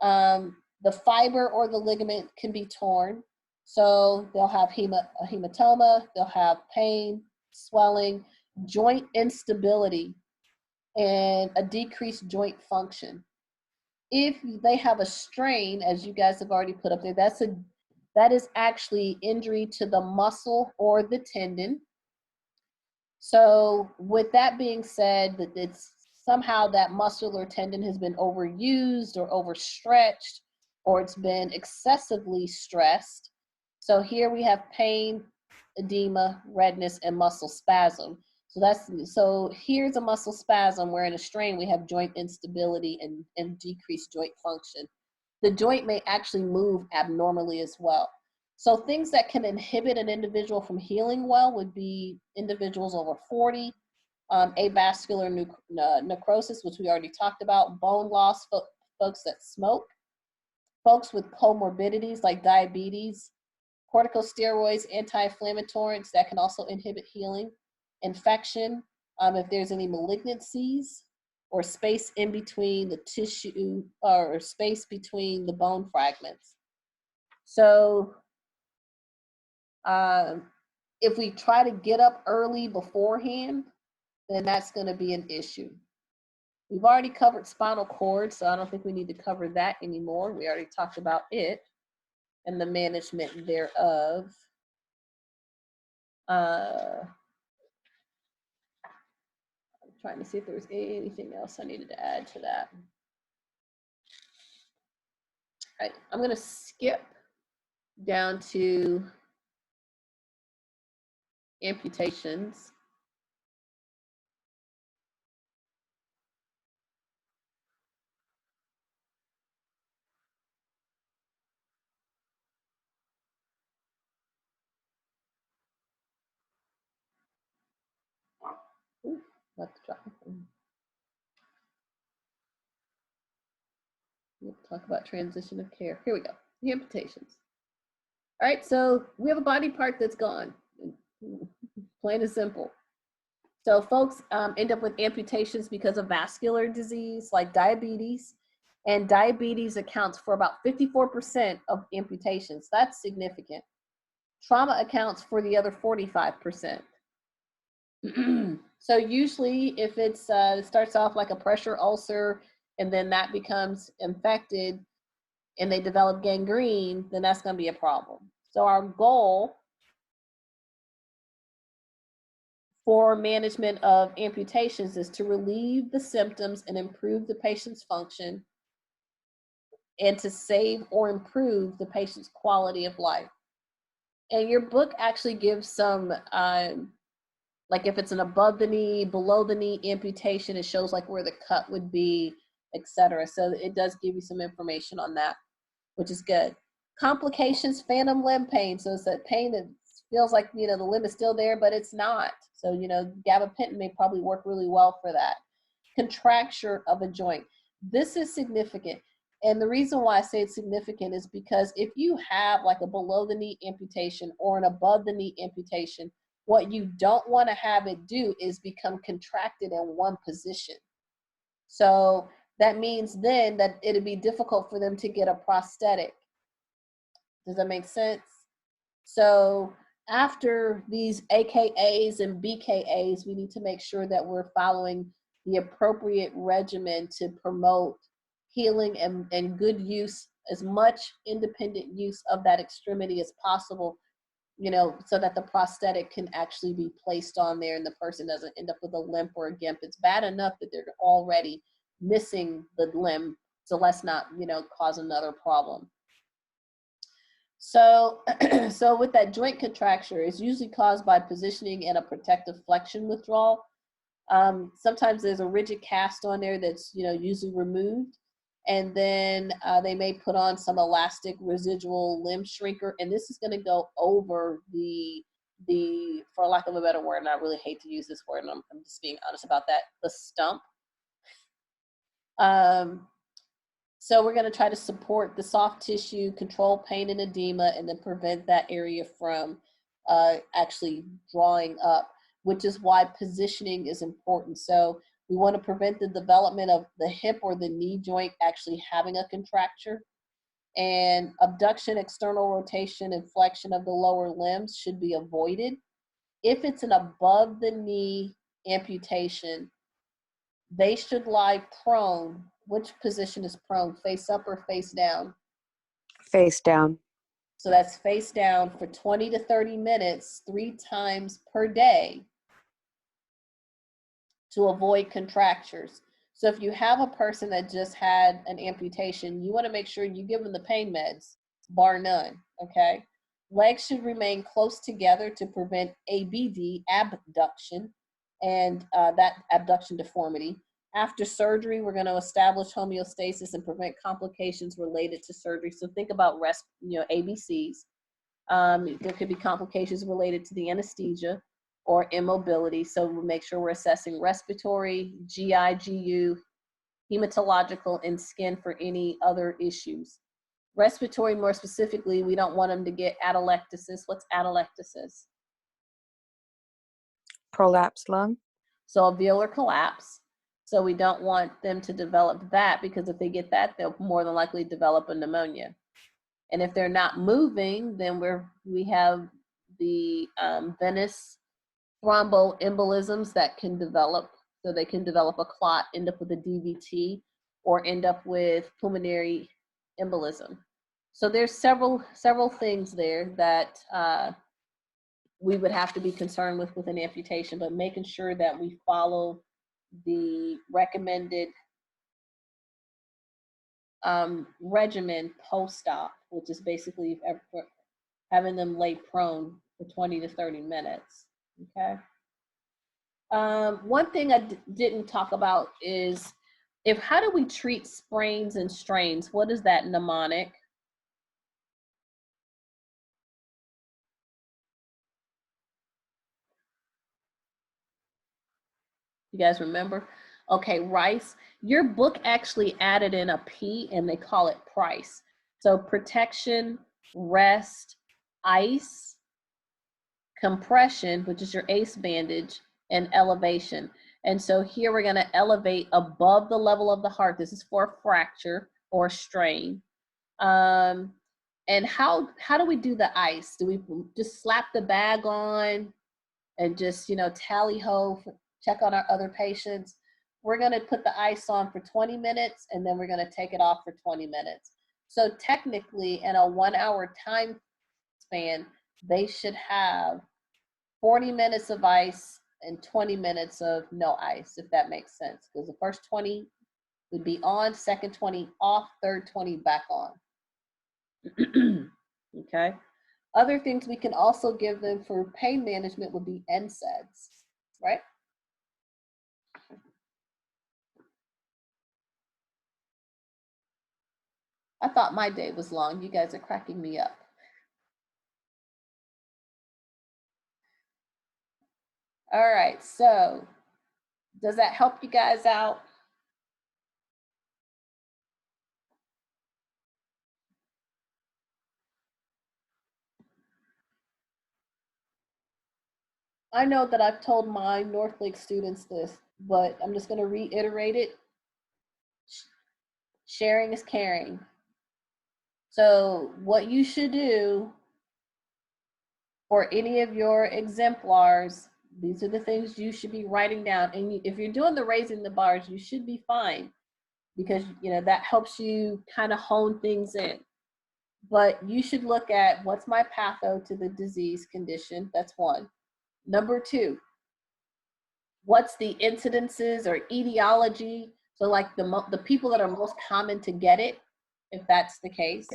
The fiber or the ligament can be torn. So they'll have a hematoma, they'll have pain, swelling, joint instability, and a decreased joint function. If they have a strain, as you guys have already put up there, that is actually injury to the muscle or the tendon. So with that being said, that it's somehow that muscle or tendon has been overused or overstretched, or it's been excessively stressed. So here we have pain, edema, redness, and muscle spasm. So here's a muscle spasm where in a strain we have joint instability and decreased joint function. The joint may actually move abnormally as well. So things that can inhibit an individual from healing well would be individuals over 40, avascular necrosis, which we already talked about, bone loss, folks that smoke, folks with comorbidities like diabetes, corticosteroids, anti-inflammatories that can also inhibit healing, infection, if there's any malignancies, or space in between the tissue or space between the bone fragments. So if we try to get up early beforehand, then that's going to be an issue. We've already covered spinal cord, so I don't think we need to cover that anymore. We already talked about it and the management thereof. I'm trying to see if there's anything else I needed to add to that. All right, I'm going to skip down to amputations. Ooh, left drop. We'll talk about transition of care. Here we go, the amputations. All right, so we have a body part that's gone, plain and simple. So folks end up with amputations because of vascular disease like diabetes, and diabetes accounts for about 54% of amputations. That's significant. Trauma accounts for the other 45%. So usually if it starts off like a pressure ulcer and then that becomes infected and they develop gangrene, then that's going to be a problem. So our goal for management of amputations is to relieve the symptoms and improve the patient's function and to save or improve the patient's quality of life. And your book actually gives some, like if it's an above the knee, below the knee amputation, it shows like where the cut would be, etc. So it does give you some information on that, which is good. Complications, phantom limb pain. So it's that pain that feels like, you know, the limb is still there, but it's not. So, you know, gabapentin may probably work really well for that. Contracture of a joint. This is significant. And the reason why I say it's significant is because if you have like a below the knee amputation or an above the knee amputation, what you don't want to have it do is become contracted in one position. So that means then that it'd be difficult for them to get a prosthetic. Does that make sense? So after these AKAs and BKAs, we need to make sure that we're following the appropriate regimen to promote healing and good use, as much independent use of that extremity as possible, you know, so that the prosthetic can actually be placed on there and the person doesn't end up with a limp or a gimp. It's bad enough that they're already missing the limb, so let's not, you know, cause another problem. So, so with that joint contracture, it's usually caused by positioning and a protective flexion withdrawal. Sometimes there's a rigid cast on there that's, you know, usually removed. And then they may put on some elastic residual limb shrinker. And this is going to go over the, for lack of a better word, and I really hate to use this word, and I'm just being honest about that, the stump. So we're going to try to support the soft tissue, control pain and edema, and then prevent that area from actually drawing up, which is why positioning is important. So we want to prevent the development of the hip or the knee joint actually having a contracture. And abduction, external rotation, and flexion of the lower limbs should be avoided. If it's an above the knee amputation, they should lie prone. Which position is prone? Face up or face down? Face down. So that's face down for 20 to 30 minutes, 3 times per day to avoid contractures. So if you have a person that just had an amputation, you want to make sure you give them the pain meds, bar none, okay? Legs should remain close together to prevent ABD, abduction, and that abduction deformity. After surgery, we're going to establish homeostasis and prevent complications related to surgery. So think about ABCs. There could be complications related to the anesthesia or immobility. So we'll make sure we're assessing respiratory, GI, GU, hematological, and skin for any other issues. Respiratory, more specifically, we don't want them to get atelectasis. What's atelectasis? Prolapsed lung. So alveolar collapse. So we don't want them to develop that, because if they get that, they'll more than likely develop a pneumonia. And if they're not moving, then we have the venous thromboembolisms that can develop. So they can develop a clot, end up with a DVT, or end up with pulmonary embolism. So there's several things there that we would have to be concerned with an amputation, but making sure that we follow the recommended regimen post-op, which is basically having them lay prone for 20 to 30 minutes, okay? One thing I didn't talk about is how do we treat sprains and strains? What is that mnemonic? You guys remember? Okay, Rice. Your book actually added in a P and they call it Price. So protection, rest, ice, compression, which is your ACE bandage, and elevation. And so here we're going to elevate above the level of the heart. This is for a fracture or strain. And how do we do the ice? Do we just slap the bag on and just, tally ho, check on our other patients? We're going to put the ice on for 20 minutes and then we're going to take it off for 20 minutes. So technically in a 1 hour time span, they should have 40 minutes of ice and 20 minutes of no ice, if that makes sense. Because the first 20 would be on, second 20 off, third 20 back on. Okay. Other things we can also give them for pain management would be NSAIDs, right? I thought my day was long. You guys are cracking me up. All right, so does that help you guys out? I know that I've told my Northlake students this, but I'm just going to reiterate it. Sharing is caring. So what you should do for any of your exemplars, these are the things you should be writing down. And if you're doing the raising the bars, you should be fine, because that helps you kind of hone things in. But you should look at, what's my patho to the disease condition? That's one. Number two, what's the incidences or etiology? So like the people that are most common to get it, if that's the case.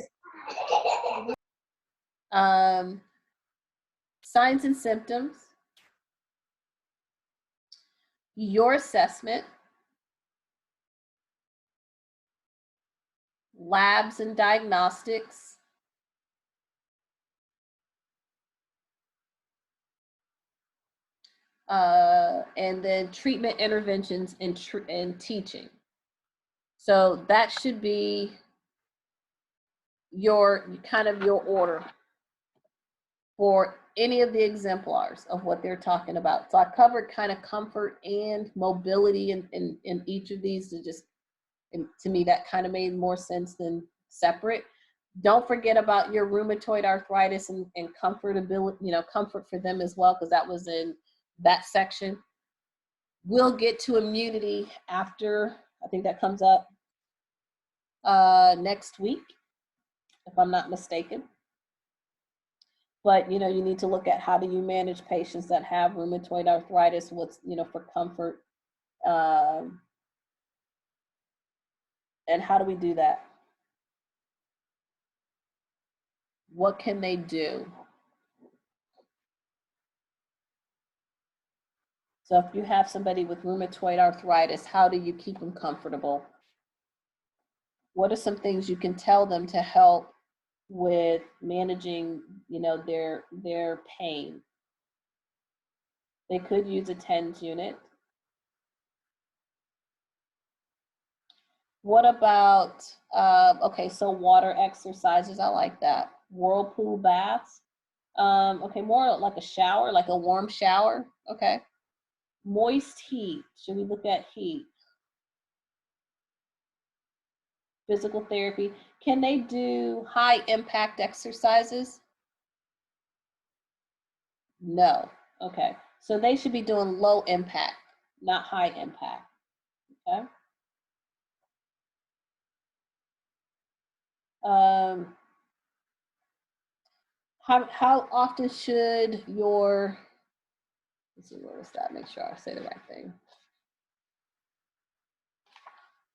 Signs and symptoms, your assessment, labs and diagnostics, and then treatment interventions and teaching. So that should be your order for any of the exemplars of what they're talking about. So I covered kind of comfort and mobility in each of these, and to me that kind of made more sense than separate. Don't forget about your rheumatoid arthritis and comfortability, comfort for them as well, because that was in that section. We'll get to immunity after, I think that comes up next week, if I'm not mistaken. But you need to look at, how do you manage patients that have rheumatoid arthritis, what's for comfort, and how do we do that? What can they do? So if you have somebody with rheumatoid arthritis, how do you keep them comfortable? What are some things you can tell them to help with managing, their pain? They could use a TENS unit. What about, okay, so water exercises, I like that. Whirlpool baths. Okay, more like a shower, like a warm shower. Okay. Moist heat. Should we look at heat? Physical therapy. Can they do high impact exercises? No. Okay. So they should be doing low impact, not high impact. Okay. How often should your, let's see, where was that? Make sure I say the right thing.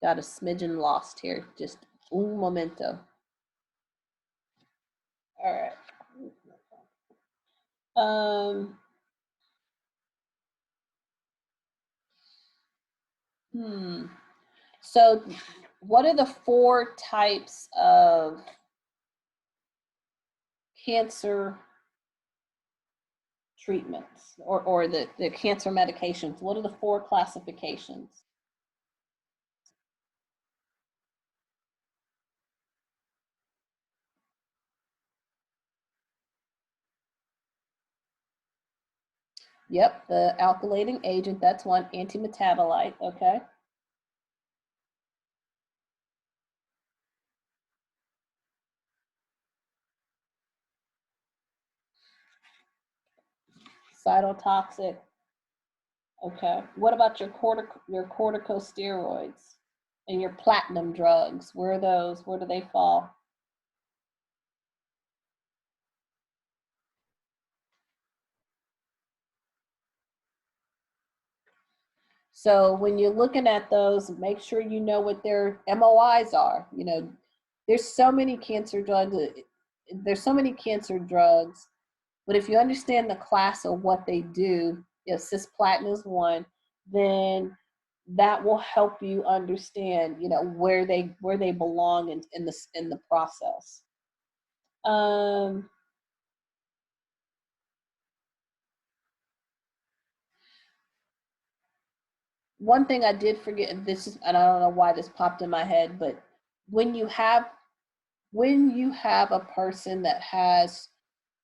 Got a smidgen lost here. Just un momento. All right. So what are the 4 types of cancer treatments, or the cancer medications? What are the 4 classifications? Yep, the alkylating agent, that's one. Antimetabolite, okay. Cytotoxic, okay. What about your corticosteroids and your platinum drugs? Where are those? Where do they fall? So when you're looking at those, make sure you know what their MOIs are. There's so many cancer drugs. But if you understand the class of what they do, if cisplatin is one, then that will help you understand, you know, where they belong in the process. One thing I did forget, and this is, and I don't know why this popped in my head, but when you have a person that has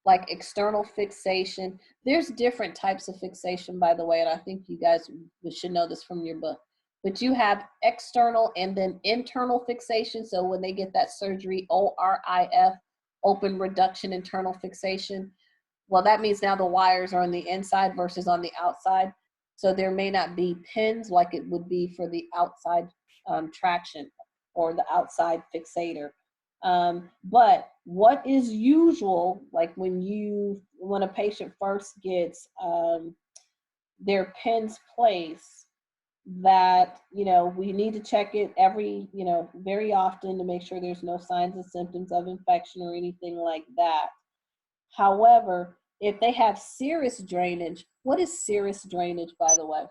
like external fixation, there's different types of fixation, by the way, and I think you guys should know this from your book. But you have external and then internal fixation. So when they get that surgery, ORIF, open reduction internal fixation, well, that means now the wires are on the inside versus on the outside. So there may not be pins like it would be for the outside traction or the outside fixator. But what is usual, like when a patient first gets their pins placed, that, you know, we need to check it very often to make sure there's no signs and symptoms of infection or anything like that. However, if they have serous drainage, what is serous drainage, by the way?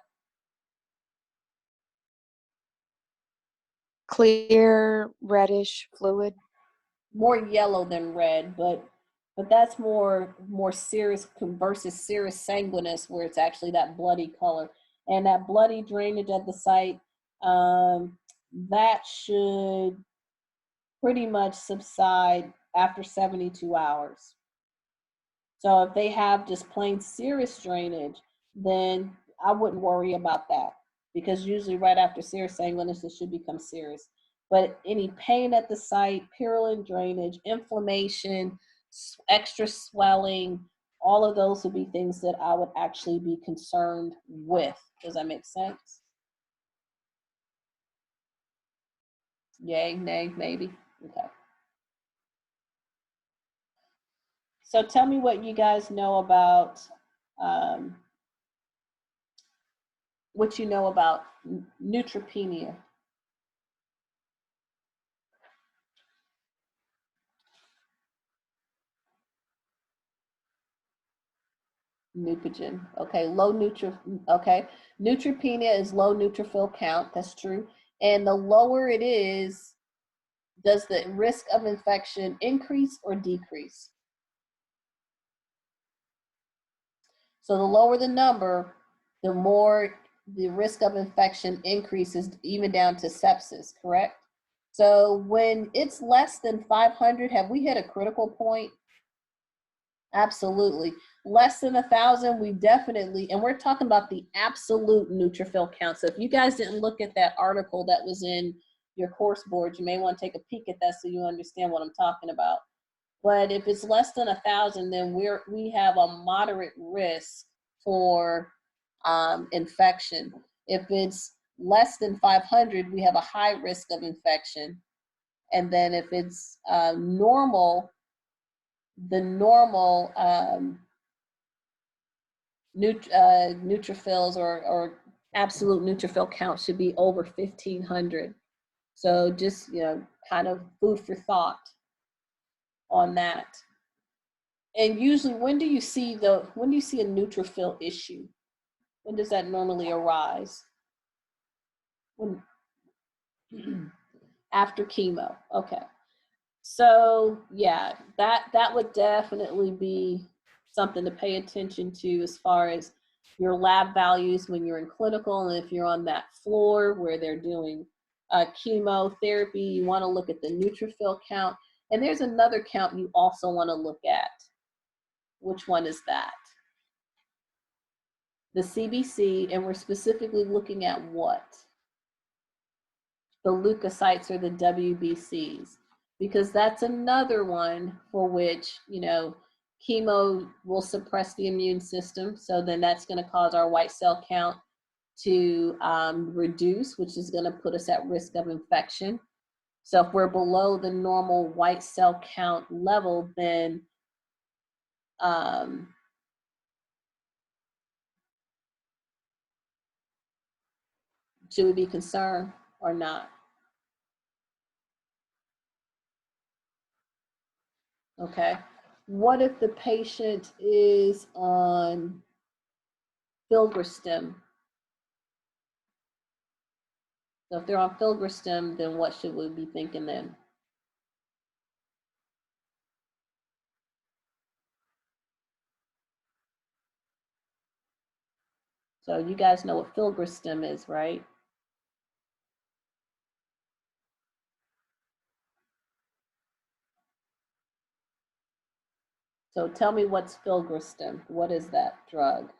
Clear, reddish fluid. More yellow than red, but that's more serous versus serous sanguinous, where it's actually that bloody color. And that bloody drainage at the site, that should pretty much subside after 72 hours. So if they have just plain serous drainage, then I wouldn't worry about that, because usually right after serous sanguinous, it should become serous. But any pain at the site, purulent drainage, inflammation, extra swelling, all of those would be things that I would actually be concerned with. Does that make sense? Yay, nay, maybe? Okay. So tell me what you guys know about neutropenia. Neutrogen. Okay, neutropenia is low neutrophil count. That's true. And the lower it is, does the risk of infection increase or decrease? So the lower the number, the more the risk of infection increases, even down to sepsis, correct? So when it's less than 500, have we hit a critical point? Absolutely. Less than 1,000, we definitely, and we're talking about the absolute neutrophil count. So if you guys didn't look at that article that was in your course board, you may want to take a peek at that so you understand what I'm talking about. But if it's less than 1,000, then we have a moderate risk for infection. If it's less than 500, we have a high risk of infection. And then if it's normal, the normal neutrophils or absolute neutrophil count should be over 1,500. So just, you know, kind of food for thought on that. And usually, when do you see a neutrophil issue? When does that normally arise? When after chemo. Okay. So yeah, that would definitely be something to pay attention to as far as your lab values when you're in clinical, and if you're on that floor where they're doing chemotherapy, you want to look at the neutrophil count. And there's another count you also want to look at. Which one is that? The CBC, and we're specifically looking at what? The leukocytes or the WBCs, because that's another one for which, you know, chemo will suppress the immune system. So then that's going to cause our white cell count to reduce, which is going to put us at risk of infection. So if we're below the normal white cell count level, then should we be concerned or not? Okay. What if the patient is on filgrastim? So if they're on filgrastim, then what should we be thinking then? So you guys know what filgrastim is, right? So tell me what's filgrastim. What is that drug?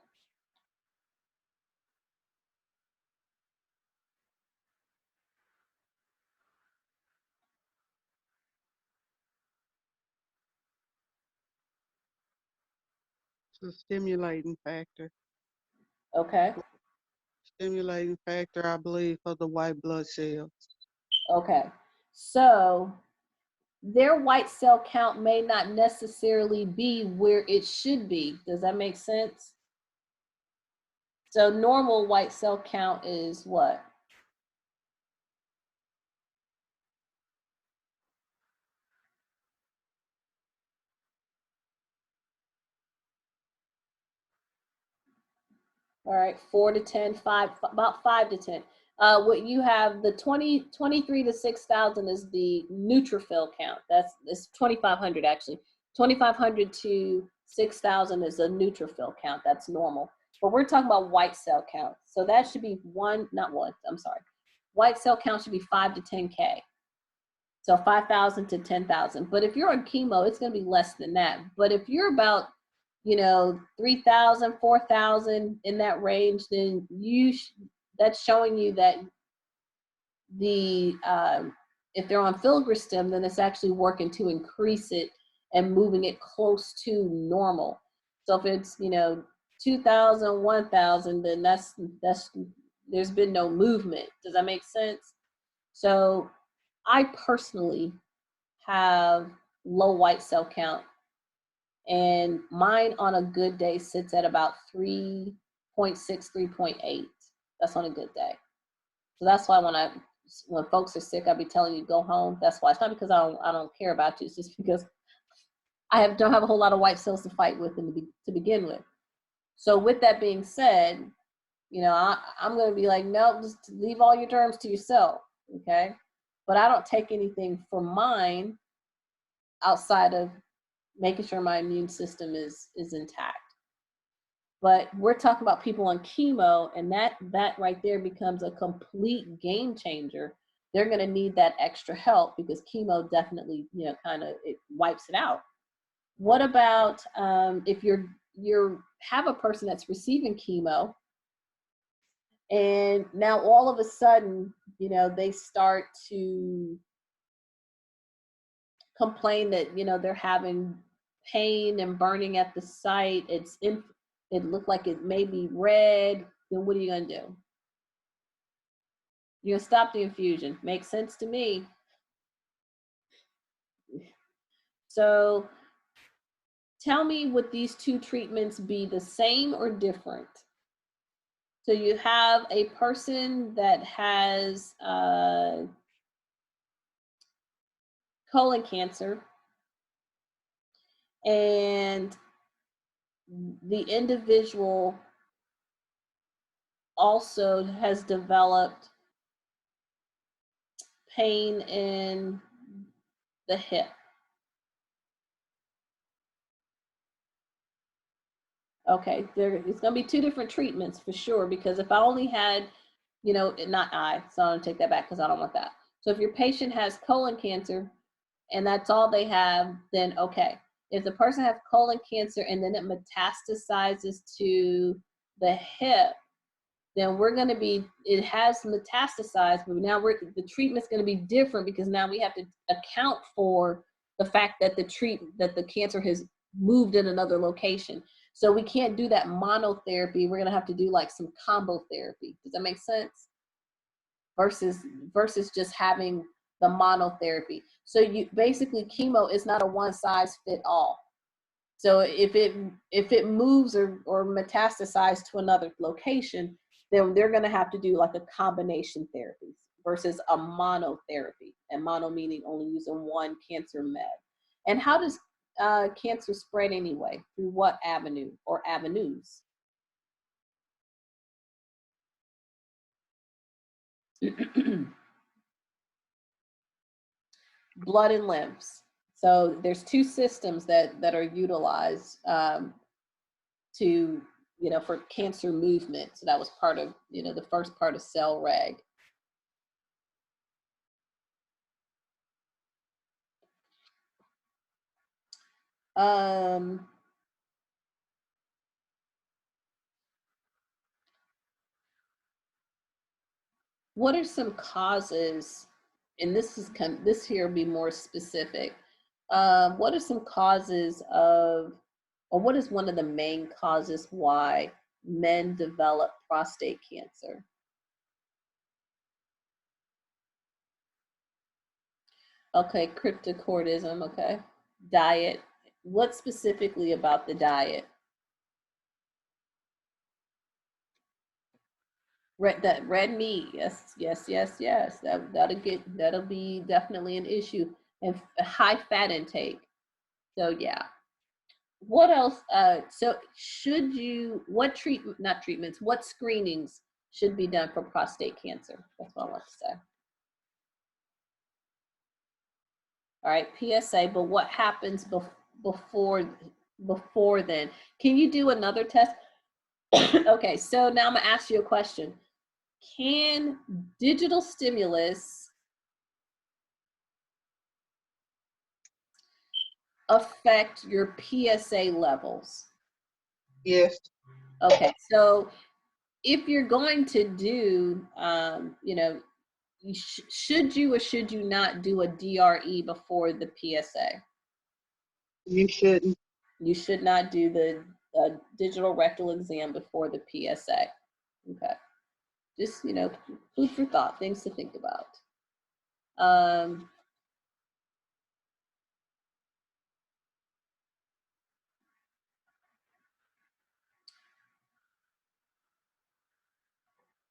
It's a stimulating factor. Okay, Stimulating factor, I believe, for the white blood cells. okay. So their white cell count may not necessarily be where it should be. Does that make sense? So normal white cell count is what? All right, 4 to 10, about 5 to 10. What you have, the 23 to 6,000 is the neutrophil count. It's 2,500 actually. 2,500 to 6,000 is a neutrophil count. That's normal. But we're talking about white cell count. So that should be white cell count should be 5 to 10K. So 5,000 to 10,000. But if you're on chemo, it's going to be less than that. But if you're about 3,000, 4,000 in that range, then that's showing you that the if they're on filgrastim, then it's actually working to increase it and moving it close to normal. So if it's 2,000, 1,000, then that's there's been no movement. Does that make sense? So I personally have low white cell count, and mine on a good day sits at about 3.6, 3.8. That's on a good day. So that's why when folks are sick, I'll be telling you go home. That's why. It's not because I don't care about you. It's just because I don't have a whole lot of white cells to fight with to begin with. So with that being said, I'm going to be like, no, just leave all your germs to yourself, okay? But I don't take anything for mine outside of making sure my immune system is intact. But we're talking about people on chemo, and that right there becomes a complete game changer. They're going to need that extra help because chemo definitely, kind of it wipes it out. What about if you have a person that's receiving chemo, and now all of a sudden, they start to complain that they're having pain and burning at the site. It looked like it may be red. Then what are you gonna do? You're gonna stop the infusion. Makes sense to me. So tell me, would these two treatments be the same or different? So you have a person that has colon cancer, and the individual also has developed pain in the hip. Okay, it's going to be two different treatments for sure, because if I only had, so I don't take that back because I don't want that. So if your patient has colon cancer and that's all they have, then okay. If the person has colon cancer and then it metastasizes to the hip, then it has metastasized, but now the treatment's going to be different because now we have to account for the fact that the cancer has moved in another location. So we can't do that monotherapy. We're going to have to do like some combo therapy. Does that make sense? Versus just having the monotherapy. So basically chemo is not a one size fit all. So if it moves or metastasizes to another location, then they're going to have to do like a combination therapy versus a monotherapy, and mono meaning only using one cancer med. And how does cancer spread anyway? Through what avenue or avenues? Blood and lymphs. So there's two systems that are utilized to, for cancer movement. So that was part of, the first part of cell reg. What are some causes, and this here will be more specific. What are some causes of, or what is one of the main causes why men develop prostate cancer? Okay, cryptocortism, okay. Diet. What specifically about the diet? Red meat, yes. That'll be definitely an issue. And a high fat intake. So yeah. What else? So what screenings should be done for prostate cancer? That's what I want to say. All right, PSA, but what happens before then? Can you do another test? Okay, so now I'm gonna ask you a question. Can digital stimulus affect your PSA levels? Yes. Okay, so if you're going to do, should you or should you not do a DRE before the PSA? You shouldn't. You should not do the digital rectal exam before the PSA. Okay. Just, food for thought, things to think about.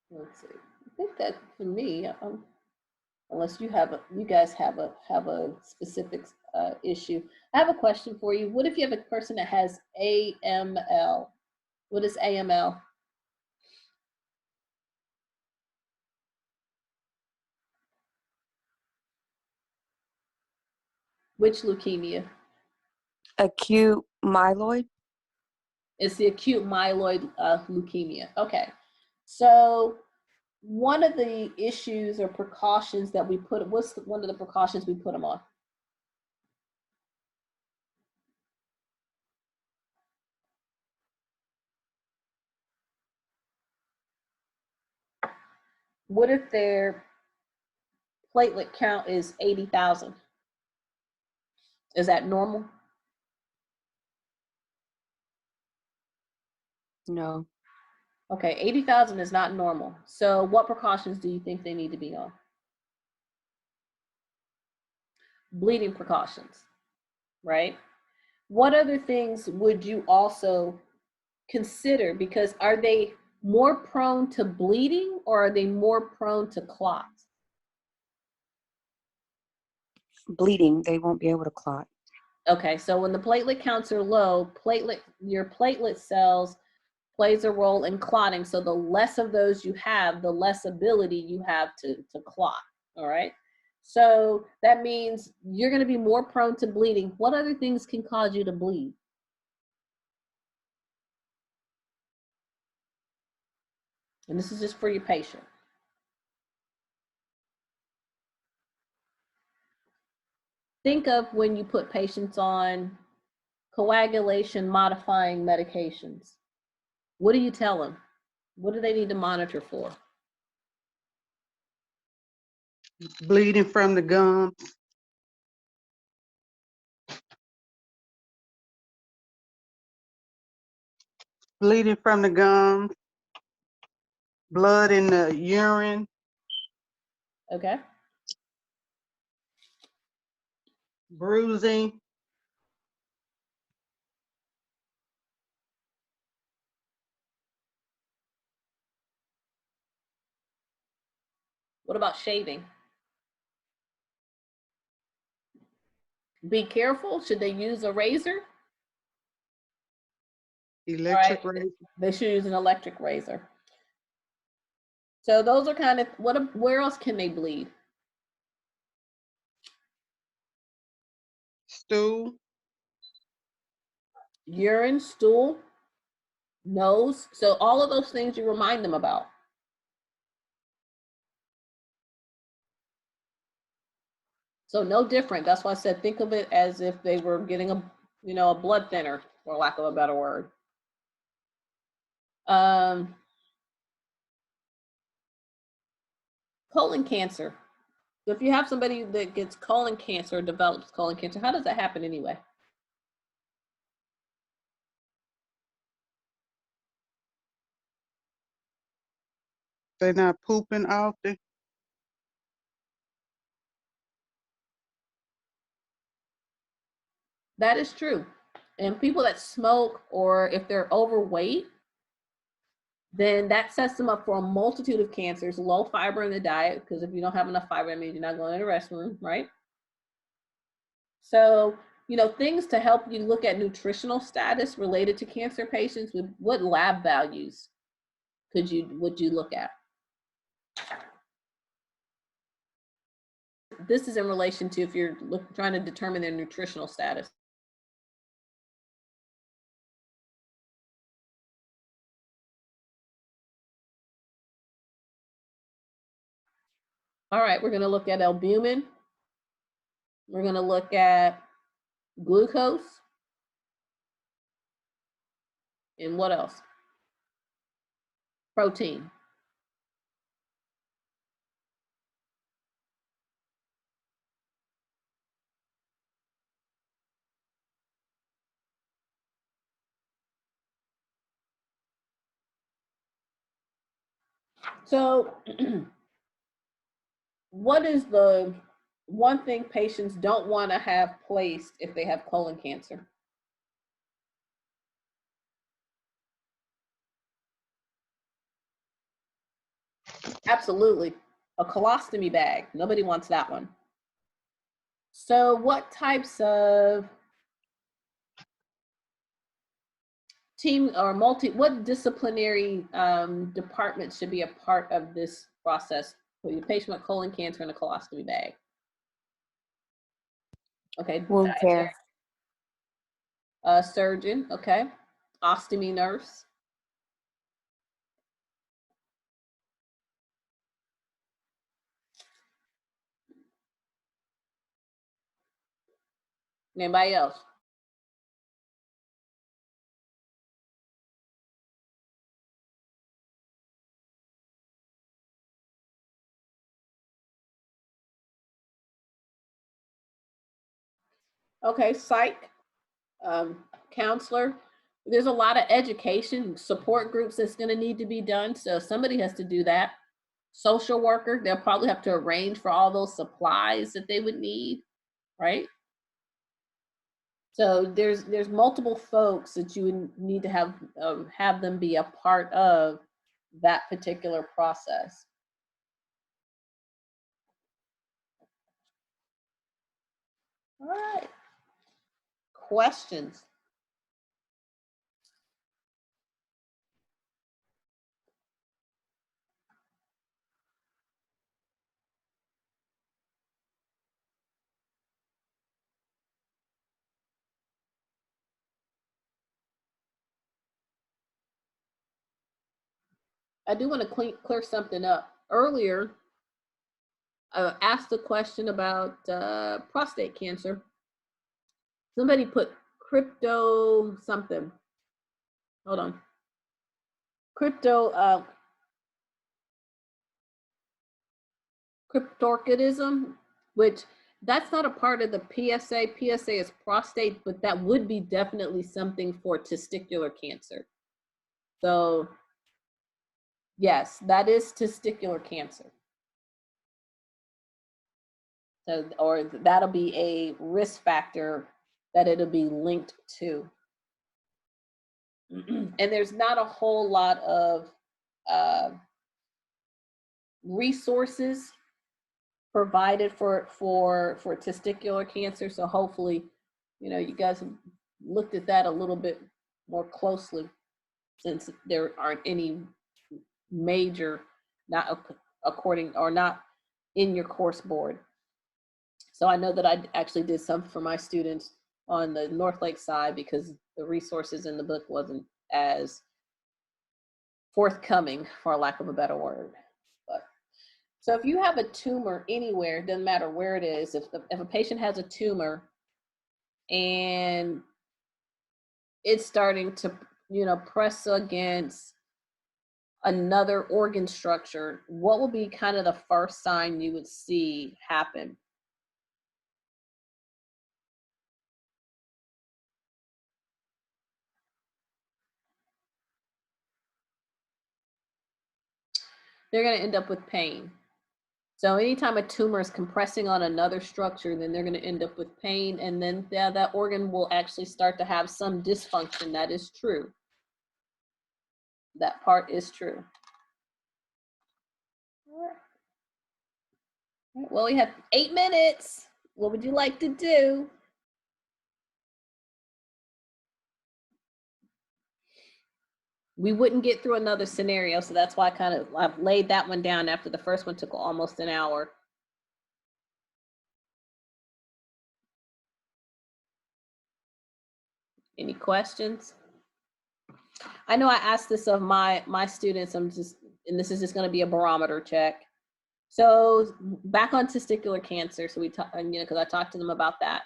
Let's see. I think that for me, unless you guys have a specific issue. I have a question for you. What if you have a person that has AML? What is AML? Which leukemia? Acute myeloid. It's the acute myeloid leukemia. Okay. So one of the issues or precautions that we put, what's one of the precautions we put them on? What if their platelet count is 80,000? Is that normal? No. Okay, 80,000 is not normal. So what precautions do you think they need to be on? Bleeding precautions, right? What other things would you also consider? Because are they more prone to bleeding or are they more prone to clots? Bleeding, they won't be able to clot. Okay, so when the platelet counts are low, your platelet cells plays a role in clotting. So the less of those you have, the less ability you have to clot, all right? So that means you're gonna be more prone to bleeding. What other things can cause you to bleed? And this is just for your patient. Think of when you put patients on coagulation modifying medications. What do you tell them? What do they need to monitor for? Bleeding from the gums. Bleeding from the gums. Blood in the urine. Okay. Bruising. What about shaving? Be careful. Should they use a razor? Electric All right. razor. They should use an electric razor. So those are kind of, where else can they bleed? Stool, Urine, stool, nose. So all of those things you remind them about. So no different. That's why I said think of it as if they were getting a, you know, a blood thinner, for lack of a better word. Colon cancer. So if you have somebody that gets colon cancer or develops colon cancer, how does that happen anyway? they not pooping often. That is true. And people that smoke, or if they're overweight, then that sets them up for a multitude of cancers. Low fiber in the diet, because if you don't have enough fiber, that means you're not going to the restroom, right? So, you know, things to help you look at nutritional status related to cancer patients. With what lab values would you look at? This is in relation to if you're trying to determine their nutritional status. All right, we're going to look at albumin. We're going to look at glucose. And what else? Protein. So what is the one thing patients don't want to have placed if they have colon cancer? Absolutely. A colostomy bag. Nobody wants that one. So what types of team or what disciplinary departments should be a part of this process for your patient with colon cancer and a colostomy bag? Okay. Wound care. Surgeon, okay. Ostomy nurse. Anybody else? Okay, psych, counselor. There's a lot of education, support groups that's going to need to be done. So somebody has to do that. Social worker, they'll probably have to arrange for all those supplies that they would need, right? So there's multiple folks that you would need to have them be a part of that particular process. All right. Questions? I do want to clear something up. Earlier, I asked a question about prostate cancer. Somebody put crypto something. Hold on. Cryptorchidism, which that's not a part of the PSA. PSA is prostate, but that would be definitely something for testicular cancer. So yes, that is testicular cancer. So, or that'll be a risk factor that it'll be linked to. And there's not a whole lot of resources provided for testicular cancer. So hopefully, you know, you guys have looked at that a little bit more closely, since there aren't any major not according or not in your course board. So I know that I actually did some for my students on the North Lake side because the resources in the book wasn't as forthcoming, for lack of a better word. But so if you have a tumor anywhere, doesn't matter where it is, if a patient has a tumor and it's starting to, you know, press against another organ structure, what will be kind of the first sign you would see happen? They're going to end up with pain. So anytime a tumor is compressing on another structure, then they're going to end up with pain, and then that organ will actually start to have some dysfunction. That is true. That part is true. All right. Well, we have 8 minutes. What would you like to do? We wouldn't get through another scenario, so that's why I've laid that one down after the first one took almost an hour. Any questions? I know I asked this of my students. And this is just going to be a barometer check. So back on testicular cancer. So we talked, you know, because I talked to them about that.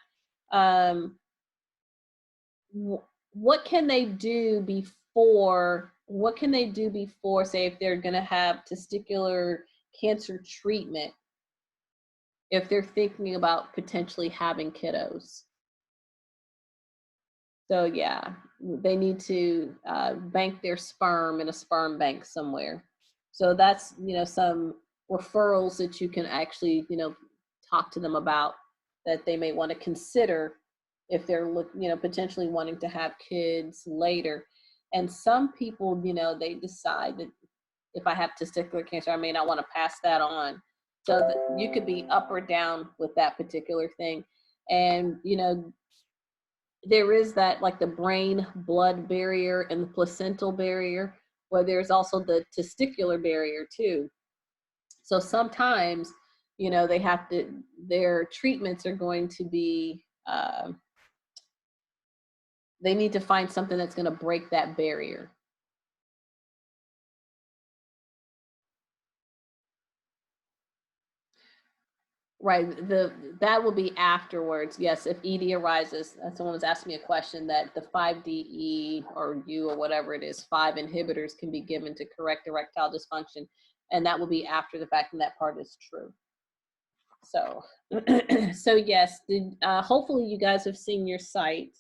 What can they do before? What can they do before, say, if they're going to have testicular cancer treatment, if they're thinking about potentially having kiddos? So yeah, they need to bank their sperm in a sperm bank somewhere. So that's, you know, some referrals that you can actually, you know, talk to them about that they may want to consider if they're you know, potentially wanting to have kids later. And some people, you know, they decide that if I have testicular cancer, I may not want to pass that on. So that you could be up or down with that particular thing. And, you know, there is that, like the brain blood barrier and the placental barrier, where there's also the testicular barrier too. So sometimes, you know, they have to, their treatments are going to be, they need to find something that's going to break that barrier. Right, that will be afterwards. Yes, if ED arises, someone was asking me a question that the 5-DE or U or whatever it is, 5 inhibitors can be given to correct erectile dysfunction, and that will be after the fact, and that part is true. So, so yes, hopefully you guys have seen your site,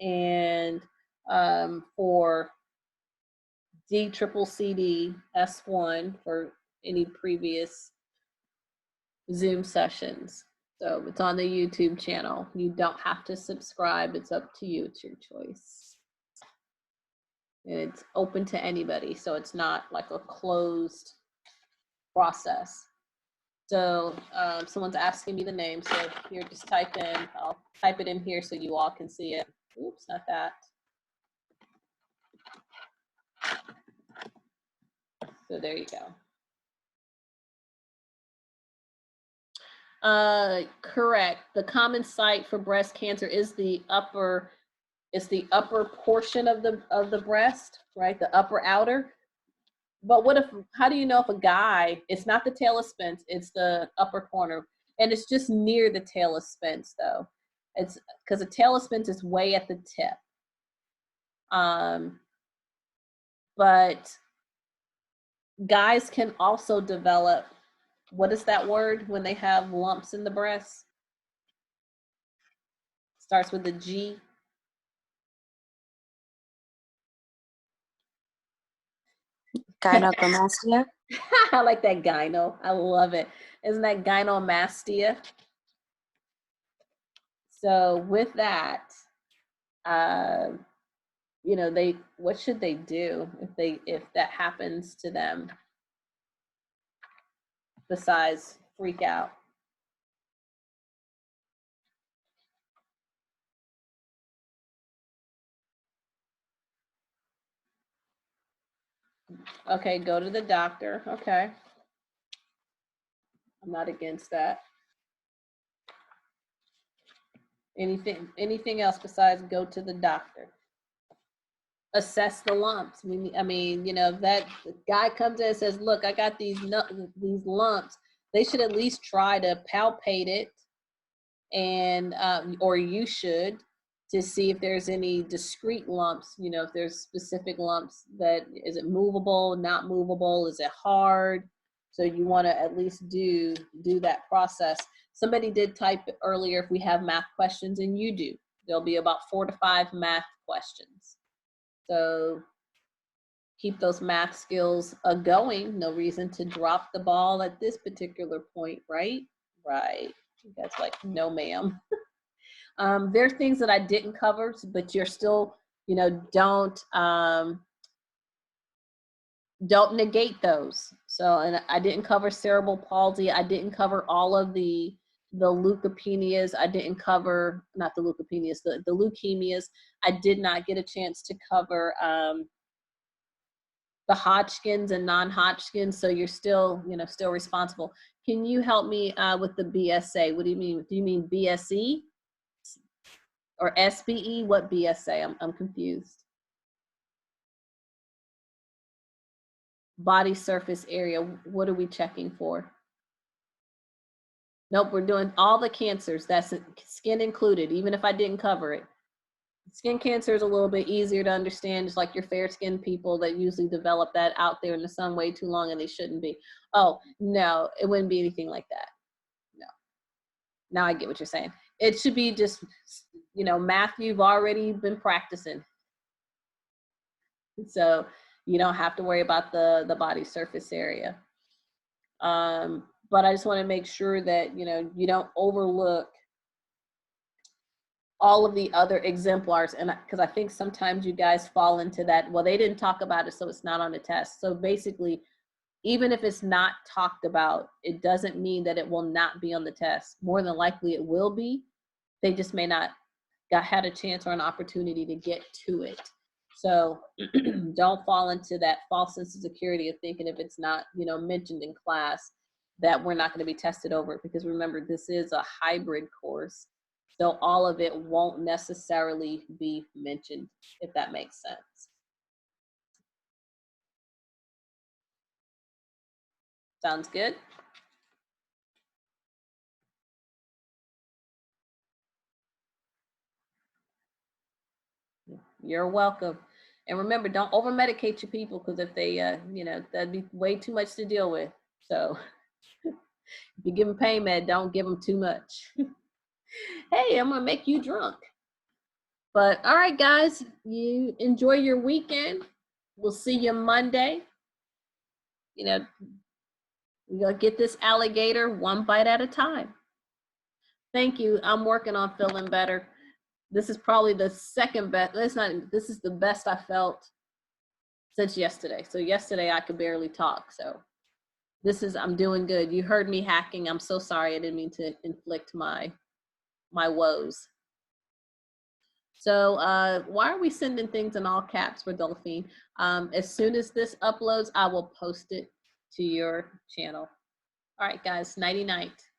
and for DCCD S1 for any previous Zoom sessions. So it's on the YouTube channel. You don't have to subscribe. It's up to you. It's your choice. And it's open to anybody. So it's not like a closed process. So someone's asking me the name. So here, just type in. I'll type it in here so you all can see it. Oops, not that. So there you go. Correct. The common site for breast cancer is the upper portion of the breast, right? The upper outer. But what if, how do you know if a guy, it's not the talus spence, it's the upper corner, and it's just near the talus spence though. It's because the talus spence is way at the tip. But guys can also develop, what is that word when they have lumps in the breast? Starts with a G. Gynecomastia. I like that gyno. I love it. Isn't that gynomastia? So with that, you know, what should they do if that happens to them besides freak out? Okay, go to the doctor. Okay. I'm not against that. Anything else besides go to the doctor? Assess the lumps. I mean, you know, if that guy comes in and says, look, I got these lumps, they should at least try to palpate it, and or you should, to see if there's any discrete lumps, you know, if there's specific lumps that, is it movable, not movable, is it hard? So you want to at least do that process. Somebody did type earlier if we have math questions, and you do. There'll be about 4 to 5 math questions. So keep those math skills going. No reason to drop the ball at this particular point, right? Right. That's like, no, ma'am. There are things that I didn't cover, but you're still, you know, don't negate those. So, and I didn't cover cerebral palsy. I didn't cover all of the leukopenias. I didn't cover, not the leukopenias, the leukemias. I did not get a chance to cover the Hodgkin's and non-Hodgkin's. So you're still, you know, still responsible. Can you help me with the BSA? What do you mean? Do you mean BSE or SBE? What BSA? I'm confused. Body surface area. What are we checking for? Nope, we're doing all the cancers. That's skin included, even if I didn't cover it. Skin cancer is a little bit easier to understand. It's like your fair-skinned people that usually develop that out there in the sun way too long, and they shouldn't be. Oh, no, it wouldn't be anything like that. No. Now I get what you're saying. It should be just, you know, math you've already been practicing. So you don't have to worry about the body surface area. But I just want to make sure that, you know, you don't overlook all of the other exemplars. And because I think sometimes you guys fall into that, well, they didn't talk about it, so it's not on the test. So basically, even if it's not talked about, it doesn't mean that it will not be on the test. More than likely it will be. They just may not had a chance or an opportunity to get to it. So don't fall into that false sense of security of thinking if it's not, you know, mentioned in class that we're not going to be tested over it, because remember, this is a hybrid course. So all of it won't necessarily be mentioned, if that makes sense. Sounds good? You're welcome. And remember, don't over-medicate your people, because if they, you know, that'd be way too much to deal with. So if you give them pain med, don't give them too much. Hey, I'm gonna make you drunk. But all right, guys, you enjoy your weekend. We'll see you Monday. You know, we're gonna get this alligator one bite at a time. Thank you. I'm working on feeling better. This is probably the second best. This is the best I felt since yesterday. So yesterday I could barely talk. So I'm doing good. You heard me hacking. I'm so sorry. I didn't mean to inflict my woes. So why are we sending things in all caps for Delphine? As soon as this uploads, I will post it to your channel. All right, guys, nighty night.